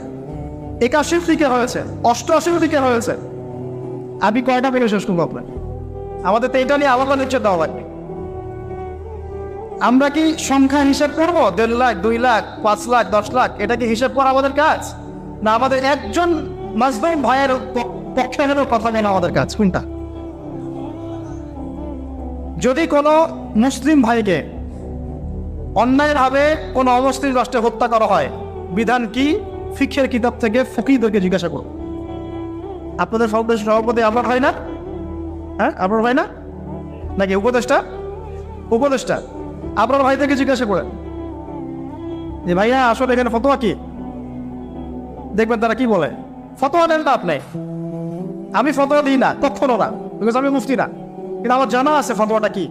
81-র দিকে হয়েছে, 88-র দিকে হয়েছে। আমি কয়টা বেড়ে শেষ করবো আপনার? আমাদের তো এটা নিয়ে আলাদা নিশ্চয় দেওয়া লাগবে। আমরা কি সংখ্যা হিসাব করবো? 1.5 লাখ, 2 লাখ, 5 লাখ, 10 লাখ, এটা কি হিসাব করা আমাদের কাজ? না আমাদের একজন মাজলুম ভাইয়ের পক্ষে কথা নেই আমাদের কাজ কোনটা? যদি কোনো মুসলিম ভাইকে অন্যায়ভাবে কোনো অমুসলিম রাষ্ট্রে হত্যা করা হয়, বিধান কি? ফিকহের কিতাব থেকে ফকিহদেরকে জিজ্ঞাসা করুন। আপনাদের সভাপতি আপনার হয় না? হ্যাঁ, আপনার হয় না নাকি? উপদেষ্টা আপনার ভাইদেরকে জিজ্ঞাসা করেন যে ভাইয়া আসলে এখানে ফতোয়া কি, দেখবেন তারা কি বলে। ফতোয়া দেন না আপনি, আমি ফতোয়া দিই না কখনো না, বিকজ আমি মুফতি না, কিন্তু আমার জানা আছে ফতোয়াটা কি।